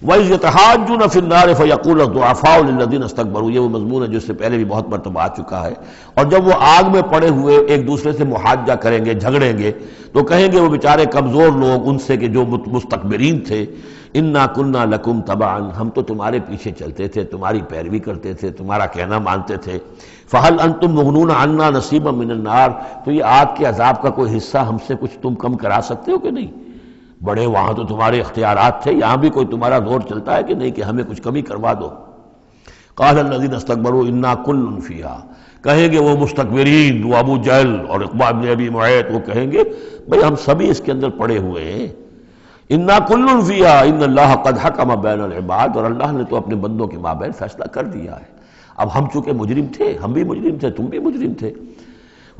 وَإِذْ يَتَحَاجُّونَ فِي النَّارِ فَيَقُولُ الضُّعَفَاءُ لِلَّذِينَ اسْتَكْبَرُوا، یہ وہ مضمون ہے جو اس سے پہلے بھی بہت مرتبہ آ چکا ہے. اور جب وہ آگ میں پڑے ہوئے ایک دوسرے سے محاجہ کریں گے، جھگڑیں گے، تو کہیں گے وہ بیچارے کمزور لوگ ان سے کہ جو مستکبرین تھے، اِنَّا كُنَّا لَكُمْ تَبَعًا، ہم تو تمہارے پیچھے چلتے تھے، تمہاری پیروی کرتے تھے، تمہارا کہنا مانتے تھے. فَهَلْ أَنْتُمْ مُغْنُونَ عَنَّا نَصِيبًا مِّنَ النَّارِ، تو یہ آگ کے عذاب کا کوئی حصہ ہم سے کچھ تم کم کرا سکتے ہو کہ نہیں؟ بڑے وہاں تو تمہارے اختیارات تھے، یہاں بھی کوئی تمہارا زور چلتا ہے کہ نہیں کہ ہمیں کچھ کمی کروا دو. قال الذين استكبروا انا كل فيها، کہیں گے وہ مستکبرین، وہ ابو جہل اور عقبہ بن ابی معیط، وہ کہیں گے بھئی ہم سبھی اس کے اندر پڑے ہوئے ہیں. انا كل فيها ان الله قد حكم بين العباد، اور اللہ نے تو اپنے بندوں کے مابین فیصلہ کر دیا ہے. اب ہم چونکہ مجرم تھے، ہم بھی مجرم تھے، تم بھی مجرم تھے.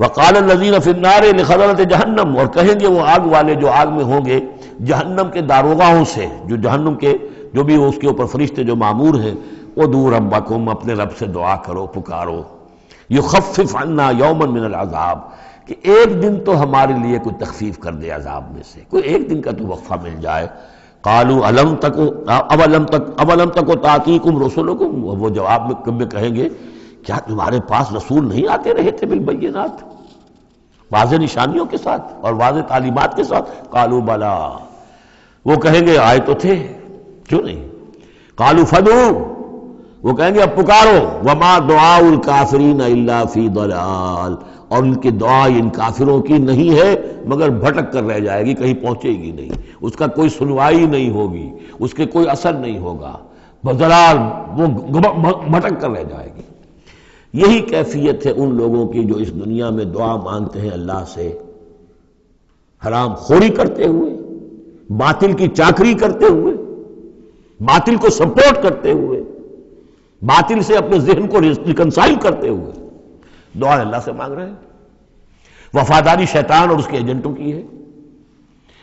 وقال الذين في النار لخزنة جہنم، اور کہیں گے وہ آگ والے جو آگ میں ہوں گے جہنم کے داروغاؤں سے، جو جہنم کے جو بھی اس کے اوپر فرشتے جو معمور ہیں، ادعوا ربکم، اپنے رب سے دعا کرو، پکارو، یخفف عنا یوما من العذاب، کہ ایک دن تو ہمارے لیے کوئی تخفیف کر دے عذاب میں سے، کوئی ایک دن کا تو وقفہ مل جائے. قالوا اولم تکو تاتیکم رسلکم، وہ جواب میں کہیں گے کیا تمہارے پاس رسول نہیں آتے رہے تھے بالبینات، واضح نشانیوں کے ساتھ اور واضح تعلیمات کے ساتھ؟ قالوا بلا، وہ کہیں گے آئے تو تھے، کیوں نہیں؟ قالوا فدعوا، وہ کہیں گے اب پکارو. وما دعاء الکافرین الا فی ضلال، اور ان کی دعا ان کافروں کی نہیں ہے مگر بھٹک کر رہ جائے گی، کہیں پہنچے گی نہیں، اس کا کوئی سنوائی نہیں ہوگی، اس کے کوئی اثر نہیں ہوگا، بضلال، وہ بھٹک کر رہ جائے گی. یہی کیفیت ہے ان لوگوں کی جو اس دنیا میں دعا مانگتے ہیں اللہ سے، حرام خوری کرتے ہوئے، باطل کی چاکری کرتے ہوئے، باطل کو سپورٹ کرتے ہوئے، باطل سے اپنے ذہن کو ریکنسائل کرتے ہوئے دعا اللہ سے مانگ رہے ہیں. وفاداری شیطان اور اس کے ایجنٹوں کی ہے.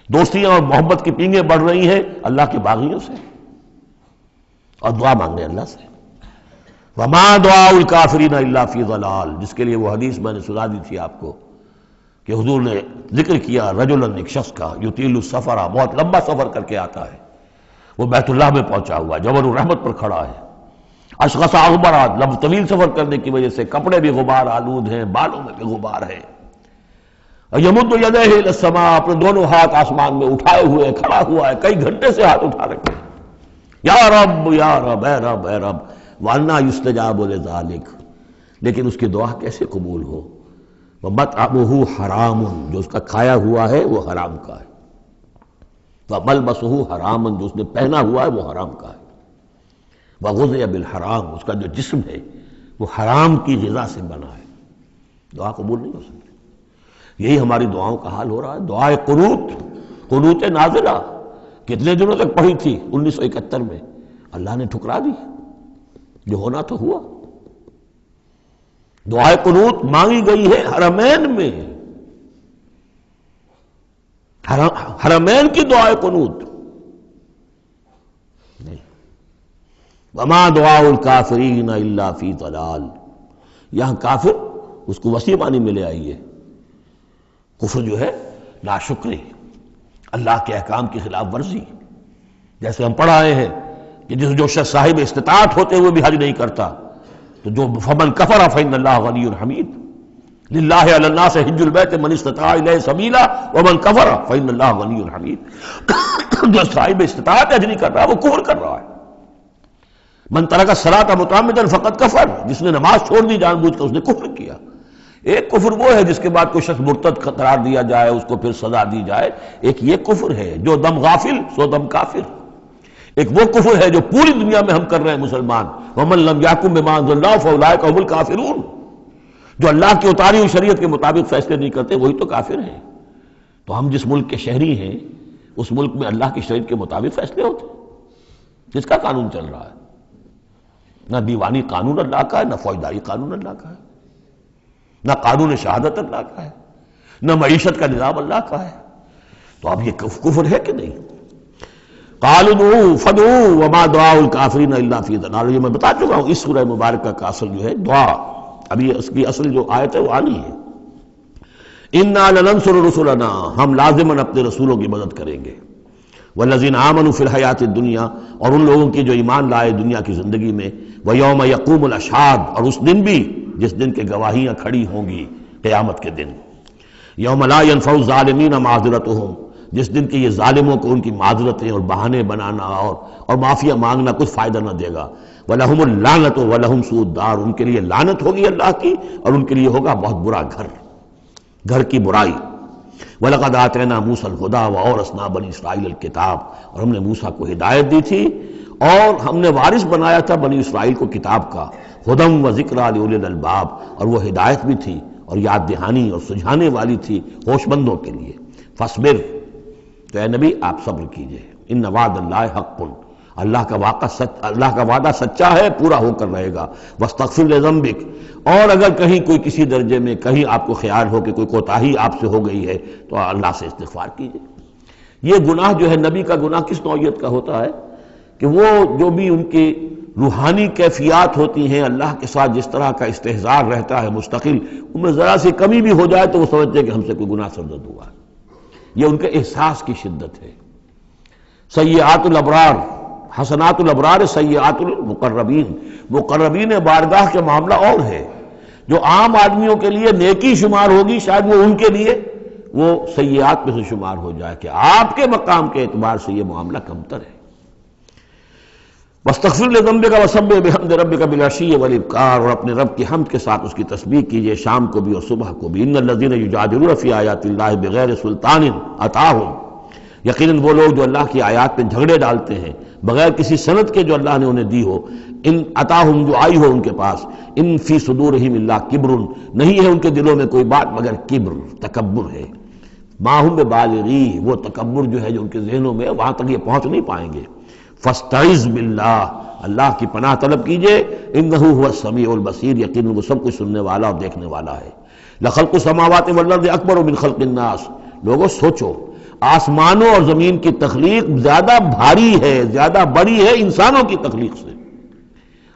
دوستیاں اور محبت کی پینگیں بڑھ رہی ہیں اللہ کے باغیوں سے، اور دعا مانگنے اللہ سے۔ وما دعاء الکافرین الا فی ضلال، جس کے لیے وہ حدیث میں نے سنا دی تھی آپ کو کہ حضور نے ذکر کیا رجلا، ایک شخص کا، یطیل السفر، بہت لمبا سفر کر کے آتا ہے، وہ بیت اللہ میں پہنچا ہوا ہے، جبل الرحمت پر کھڑا ہے، اشخص اغبرا، طویل سفر کرنے کی وجہ سے کپڑے بھی غبار آلود ہیں، بالوں میں بھی غبار ہے، یمد یدیہ الی السماء، اپنے دونوں ہاتھ آسمان میں اٹھائے ہوئے کھڑا ہوا ہے، کئی گھنٹے سے ہاتھ اٹھا رکھے ہیں، یا رب یا رب، اے رب اے رب، وَأَنَّىٰ يُسْتَجَابُ لِذَٰلِكَ، لیکن اس کی دعا کیسے قبول ہو؟ وَمَطْعَمُهُ حَرَامٌ، جو اس کا کھایا ہوا ہے وہ حرام کا ہے، وَمَلْبَسُهُ حَرَامٌ، جو اس نے پہنا ہوا ہے وہ حرام کا ہے، وَغُذِيَ بِالْحَرَامِ، اس کا جو جسم ہے وہ حرام کی غذا سے بنا ہے، دعا قبول نہیں ہو سکتی۔ یہی ہماری دعاؤں کا حال ہو رہا ہے۔ دعائے قنوت، قنوت نازلہ کتنے دنوں تک پڑھی تھی؟ 1971 میں، اللہ نے ٹھکرا دی، جو ہونا تو ہوا۔ دعائے قنوت مانگی گئی ہے حرمین میں، حرمین کی دعائے قنوت نہیں۔ وما دعاء الکافرین الا فی ضلال، یہاں کافر اس کو وسیع معنی میں لے آئیے، کفر جو ہے ناشکری، اللہ کے احکام کی خلاف ورزی، جیسے ہم پڑھ آئے ہیں کہ جو شخص صاحب استطاعت ہوتے ہوئے بھی حج نہیں کرتا، تو جو فمن کفر فإن اللہ غنی حمید، للہ علی الناس حج البیت من استطاع الیہ سبیلا ومن کفر فإن اللہ غنی حمید، جو صاحب استطاعت حج نہیں کر رہا وہ کفر کر رہا ہے۔ من ترک الصلاۃ متعمدا فقد کفر، جس نے نماز چھوڑ دی جان بوجھ کر اس نے کفر کیا۔ ایک کفر وہ ہے جس کے بعد کوئی شخص مرتد قرار دیا جائے، اس کو پھر سزا دی جائے، ایک یہ کفر ہے جو دم غافل سو دم کافر، ایک وہ کفر ہے جو پوری دنیا میں ہم کر رہے ہیں مسلمان، وَمَن لَمْ يَحْكُم بِمَا أَنزَلَ اللَّهُ فَأُولَٰئِكَ هُمُ الْكَافِرُونَ، جو اللہ کی اتاری ہوئی شریعت کے مطابق فیصلے نہیں کرتے وہی تو کافر ہیں۔ تو ہم جس ملک کے شہری ہیں اس ملک میں اللہ کی شریعت کے مطابق فیصلے ہوتے ہیں، جس کا قانون چل رہا ہے، نہ دیوانی قانون اللہ کا ہے، نہ فوجداری قانون اللہ کا ہے، نہ قانون شہادت اللہ کا ہے، نہ معیشت کا نظام اللہ کا ہے۔ تو اب یہ کفر ہے کہ نہیں؟ قالوا ادعوا فادعوا وما دعاء الکافرین الا فی ضلال، یہ میں بتا چکا ہوں، اس سورہ مبارکہ کا اصل جو ہے دعا، ابھی اس کی اصل جو آیت ہے وہ آنی ہے۔ انا لننصر رسلنا، ہم لازماً اپنے رسولوں کی مدد کریں گے، والذین آمنوا فی الحیات الدنیا، اور ان لوگوں کی جو ایمان لائے دنیا کی زندگی میں، ویوم یقوم الاشہاد، اور اس دن بھی جس دن کے گواہیاں کھڑی ہوں گی، قیامت کے دن، یوم لا ینفع الظالمین معذرتہم، جس دن کہ یہ ظالموں کو ان کی معذرتیں اور بہانے بنانا اور معافیہ مانگنا کچھ فائدہ نہ دے گا، وَلَهُمُ اللَّعْنَةُ وَلَهُمْ سُوءُ الدَّارِ، ان کے لیے لعنت ہوگی اللہ کی اور ان کے لیے ہوگا بہت برا گھر کی برائی۔ وَلَقَدْ آتَيْنَا مُوسَى الْهُدَىٰ وَأَوْرَثْنَا بَنِي إِسْرَائِيلَ الْكِتَابَ، اور ہم نے موسیٰ کو ہدایت دی تھی اور ہم نے وارث بنایا تھا بنی اسرائیل کو کتاب کا، ہدی وذکریٰ لأولی الالباب، اور وہ ہدایت بھی تھی اور یاد دہانی اور سجھانے والی تھی ہوش مندوں کے لیے۔ فاصبر، تو اے نبی آپ صبر کیجئے، ان وعد اللہ حق، اللہ کا وعدہ سچا ہے، پورا ہو کر رہے گا۔ واستغفر لذنبک، اور اگر کہیں کوئی کسی درجے میں کہیں آپ کو خیال ہو کہ کوئی کوتاہی آپ سے ہو گئی ہے تو اللہ سے استغفار کیجئے۔ یہ گناہ جو ہے نبی کا گناہ کس نوعیت کا ہوتا ہے کہ وہ جو بھی ان کی روحانی کیفیات ہوتی ہیں اللہ کے ساتھ جس طرح کا استحضار رہتا ہے مستقل، ان میں ذرا سی کمی بھی ہو جائے تو وہ سمجھتے ہیں کہ ہم سے کوئی گناہ سرزد ہوا ہے، یہ ان کے احساس کی شدت ہے۔ سیئات الابرار حسنات الابرار سیئات المقربین، مقربین بارگاہ کے معاملہ اور ہے، جو عام آدمیوں کے لیے نیکی شمار ہوگی شاید وہ ان کے لیے وہ سیئات میں سے شمار ہو جائے کہ آپ کے مقام کے اعتبار سے یہ معاملہ کمتر ہے۔ واستغفر لذنبک وسبح بحمد ربک بالعشی والابکار، اور اپنے رب کی حمد کے ساتھ اس کی تسبیح کیجئے شام کو بھی اور صبح کو بھی۔ ان الذین یجادلون فی آیات اللہ بغیر سلطان اتاہم، یقیناً وہ لوگ جو اللہ کی آیات پہ جھگڑے ڈالتے ہیں بغیر کسی سند کے جو اللہ نے انہیں دی ہو، ان اتاہم جو آئی ہو ان کے پاس، ان فی صدورہم الا کبر، نہیں ہے ان کے دلوں میں کوئی بات مگر کبر، تکبر ہے۔ ما ہم ببالغی، وہ تکبر جو ہے جو ان کے ذہنوں میں وہاں تک یہ پہنچ نہیں پائیں گے۔ فاستعذ باللہ، اللہ کی پناہ طلب کیجئے، انہ هو السمیع البصیر، یقیناً وہ سب کچھ سننے والا اور دیکھنے والا ہے۔ لخلق السماوات والارض اکبر من خلق الناس، لوگوں سوچو آسمانوں اور زمین کی تخلیق زیادہ بھاری ہے، زیادہ بڑی ہے انسانوں کی تخلیق سے۔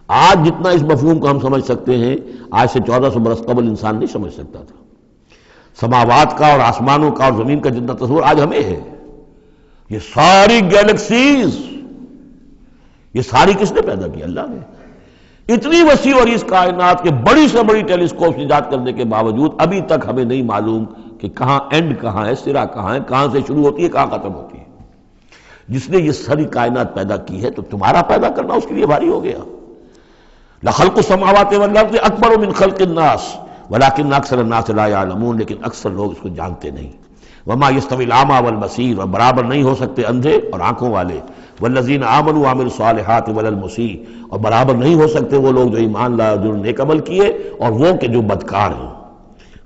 آج جتنا اس مفہوم کو ہم سمجھ سکتے ہیں، آج سے 1400 برس قبل انسان نہیں سمجھ سکتا تھا۔ سماوات کا اور آسمانوں کا اور زمین کا جتنا تصور آج ہمیں ہے، یہ ساری گیلیکسیز، یہ ساری کس نے پیدا کی؟ اللہ نے۔ اتنی وسیع اور اس کائنات کے بڑی سے بڑی ٹیلیسکوپ ایجاد کرنے کے باوجود ابھی تک ہمیں نہیں معلوم کہ کہاں اینڈ کہاں ہے، سرا کہاں ہے، کہاں سے شروع ہوتی ہے، کہاں ختم ہوتی ہے۔ جس نے یہ ساری کائنات پیدا کی ہے تو تمہارا پیدا کرنا اس کے لیے بھاری ہو گیا۔ لخلق السماوات والارض اکبر من خلق الناس ولکن اکثر الناس لا یعلمون، لیکن اکثر لوگ اس کو جانتے نہیں۔ وما یستوی الاعمی والبصیر، اور برابر نہیں ہو سکتے اندھے اور آنکھوں والے، والذین آمنوا وعملوا الصالحات ولا المسیء، اور برابر نہیں ہو سکتے وہ لوگ جو ایمان لائے اور جو نیک عمل کیے اور وہ کہ جو بدکار ہیں۔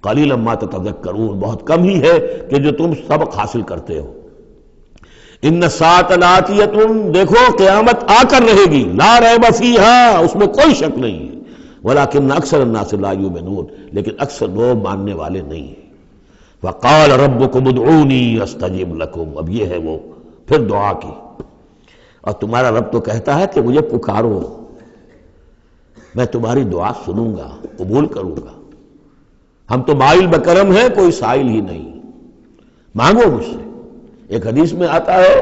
قلیلا ما تتذکرون، بہت کم ہی ہے کہ جو تم سبق حاصل کرتے ہو۔ ان الساعۃ لآتیۃ، دیکھو قیامت آ کر رہے گی، لا ریب فیہا، اس میں کوئی شک نہیں ہے، ولکن اکثر الناس لا یؤمنون، لیکن اکثر لوگ ماننے والے نہیں ہیں۔ وقال ربکم ادعونی استجب لکم، اب یہ ہے وہ پھر دعا کی، اور تمہارا رب تو کہتا ہے کہ مجھے پکارو، میں تمہاری دعا سنوں گا، قبول کروں گا۔ ہم تو مائل بکرم ہیں، کوئی سائل ہی نہیں، مانگو مجھ سے۔ ایک حدیث میں آتا ہے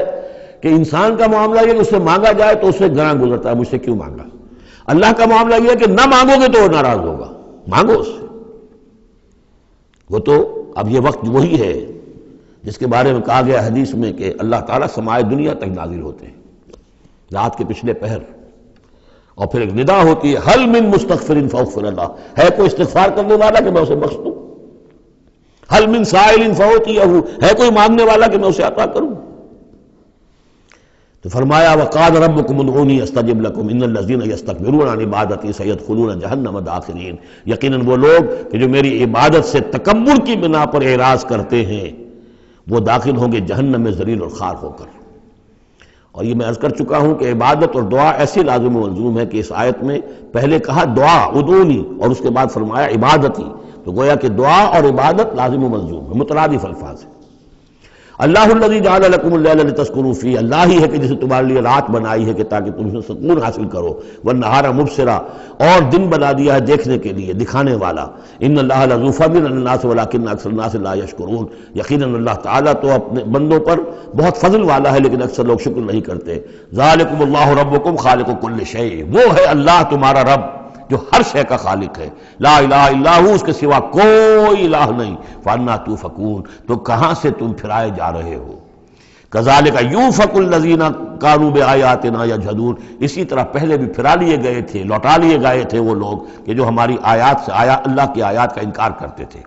کہ انسان کا معاملہ یہ کہ اس سے مانگا جائے تو اس سے گراں گزرتا ہے، مجھ سے کیوں مانگا۔ اللہ کا معاملہ یہ ہے کہ نہ مانگو گے تو وہ ناراض ہوگا، مانگو اس سے۔ وہ تو اب یہ وقت وہی ہے جس کے بارے میں کہا گیا حدیث میں کہ اللہ تعالیٰ سمائے دنیا تک نازل ہوتے ہیں رات کے پچھلے پہر، اور پھر ایک ندا ہوتی ہے حل من مستغفر فاغفر اللہ، ہے کوئی استغفار کرنے والا کہ میں اسے بخش دوں، حل من سائل فاعطیہ، ہے کوئی مانگنے والا کہ میں اسے عطا کروں۔ تو فرمایا وقال ربکم ادعونی استجب لکم ان الذین یستکبرون عن عبادتی سیدخلون جہنم داخرین، یقیناً وہ لوگ کہ جو میری عبادت سے تکبر کی بنا پر اعراض کرتے ہیں وہ داخل ہوں گے جہنم میں ذلیل اور خوار ہو کر۔ اور یہ میں عرض کر چکا ہوں کہ عبادت اور دعا ایسی لازم و ملزوم ہے کہ اس آیت میں پہلے کہا دعا ادعونی اور اس کے بعد فرمایا عبادتی، تو گویا کہ دعا اور عبادت لازم و ملزوم ہے، مترادف الفاظ ہیں۔ اللہ الذی جعل لکم اللیل لتسکنوا فیہ، اللہ ہی ہے کہ جسے تمہارے لیے رات بنائی ہے کہ تاکہ تم اس میں سکون حاصل کرو، والنہار مبصرا، اور دن بنا دیا ہے دیکھنے کے لیے، دکھانے والا۔ ان اللہ لذو فضل علی الناس ولکن اکثر الناس لا یشکرون، یقیناً اللہ تعالیٰ تو اپنے بندوں پر بہت فضل والا ہے لیکن اکثر لوگ شکر نہیں کرتے۔ ذالکم اللہ ربکم خالق کل شیء، وہ ہے اللہ تمہارا رب جو ہر شے کا خالق ہے، لا الہ الا ہو، اس کے سوا کوئی الہ نہیں، فانا توفکون، تو کہاں سے تم پھرائے جا رہے ہو۔ کذالک یوفک الذین کانوا بآیاتنا یجحدون، اسی طرح پہلے بھی پھرا لیے گئے تھے، لوٹا لیے گئے تھے وہ لوگ کہ جو ہماری آیات سے اللہ کی آیات کا انکار کرتے تھے۔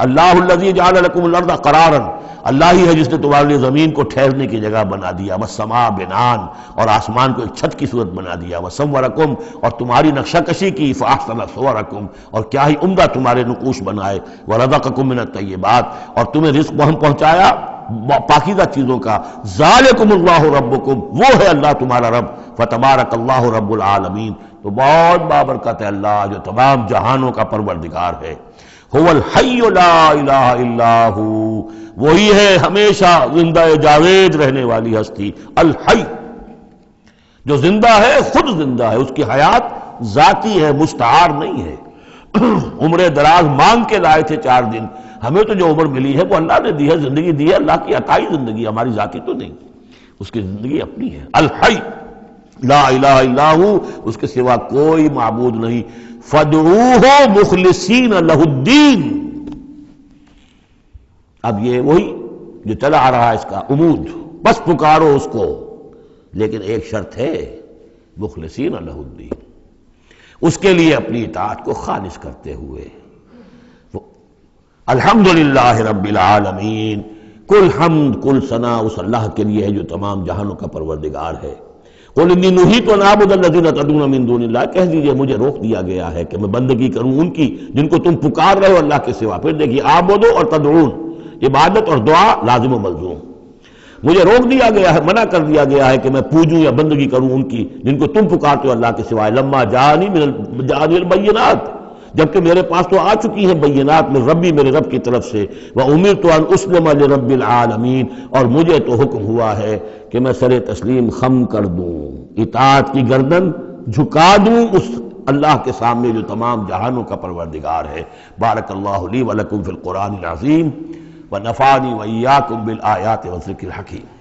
اللہ الذی جعل لکم الارض قرارا، اللہ ہی ہے جس نے تمہارے لیے زمین کو ٹھہرنے کی جگہ بنا دیا، والسماء بناء، اور آسمان کو ایک چھت کی صورت بنا دیا، وصورکم، اور تمہاری نقشہ کشی کی، فاحسن صورکم، اور کیا ہی عمدہ تمہارے نقوش بنائے، ورزقکم من الطیبات، اور تمہیں رزق ہم پہنچایا پاکیزہ چیزوں کا۔ ذالکم اللہ ربکم، وہ ہے اللہ تمہارا رب، فتبارک اللہ رب العالمین، تو بہت بابرکت ہے اللہ جو تمام جہانوں کا پروردگار ہے۔ هو الحی لا الہ الا ہو، وہی ہے ہمیشہ زندہ جاوید رہنے والی ہستی، الحی، جو زندہ ہے، خود زندہ ہے، اس کی حیات ذاتی ہے، مستعار نہیں ہے۔ عمر دراز مانگ کے لائے تھے 4 دن، ہمیں تو جو عمر ملی ہے وہ اللہ نے دی ہے، زندگی دی ہے، اللہ کی عطائی زندگی، ہماری ذاتی تو نہیں، اس کی زندگی اپنی ہے۔ الحی لا الہ الا ہو، اس کے سوا کوئی معبود نہیں، فادعوہ مخلصین لہ الدین، اب یہ وہی جو چلا آ رہا ہے اس کا عمود، بس پکارو اس کو، لیکن ایک شرط ہے، مخلصین لہ الدین، اس کے لیے اپنی اطاعت کو خالص کرتے ہوئے۔ الحمدللہ رب العالمین، کل حمد کل ثنا اس اللہ کے لیے ہے جو تمام جہانوں کا پروردگار ہے۔ قل انی نہیت ان اعبد الذین تدعون من دون اللہ، کہہ دیجئے مجھے روک دیا گیا ہے کہ میں بندگی کروں ان کی جن کو تم پکار رہے ہو اللہ کے سوا۔ پھر دیکھیے اعبدو اور تدعون، عبادت اور دعا لازم و ملزوم۔ مجھے روک دیا گیا ہے، منع کر دیا گیا ہے کہ میں پوجوں یا بندگی کروں ان کی جن کو تم پکارتے ہو اللہ کے سوائے۔ لما جانی البینات، جبکہ میرے پاس تو آ چکی ہیں بینات من ربی، میرے رب کی طرف سے، وَأُمِرْتُ أَنْ أُسْلِمَ لِرَبِّ الْعَالَمِينَ، اور مجھے تو حکم ہوا ہے کہ میں سر تسلیم خم کر دوں، اطاعت کی گردن جھکا دوں اس اللہ کے سامنے جو تمام جہانوں کا پروردگار ہے۔ بارک اللہ لی ولکم فی القرآن العظیم ونفعنی وإیاکم بالآیات والذکر الحکیم۔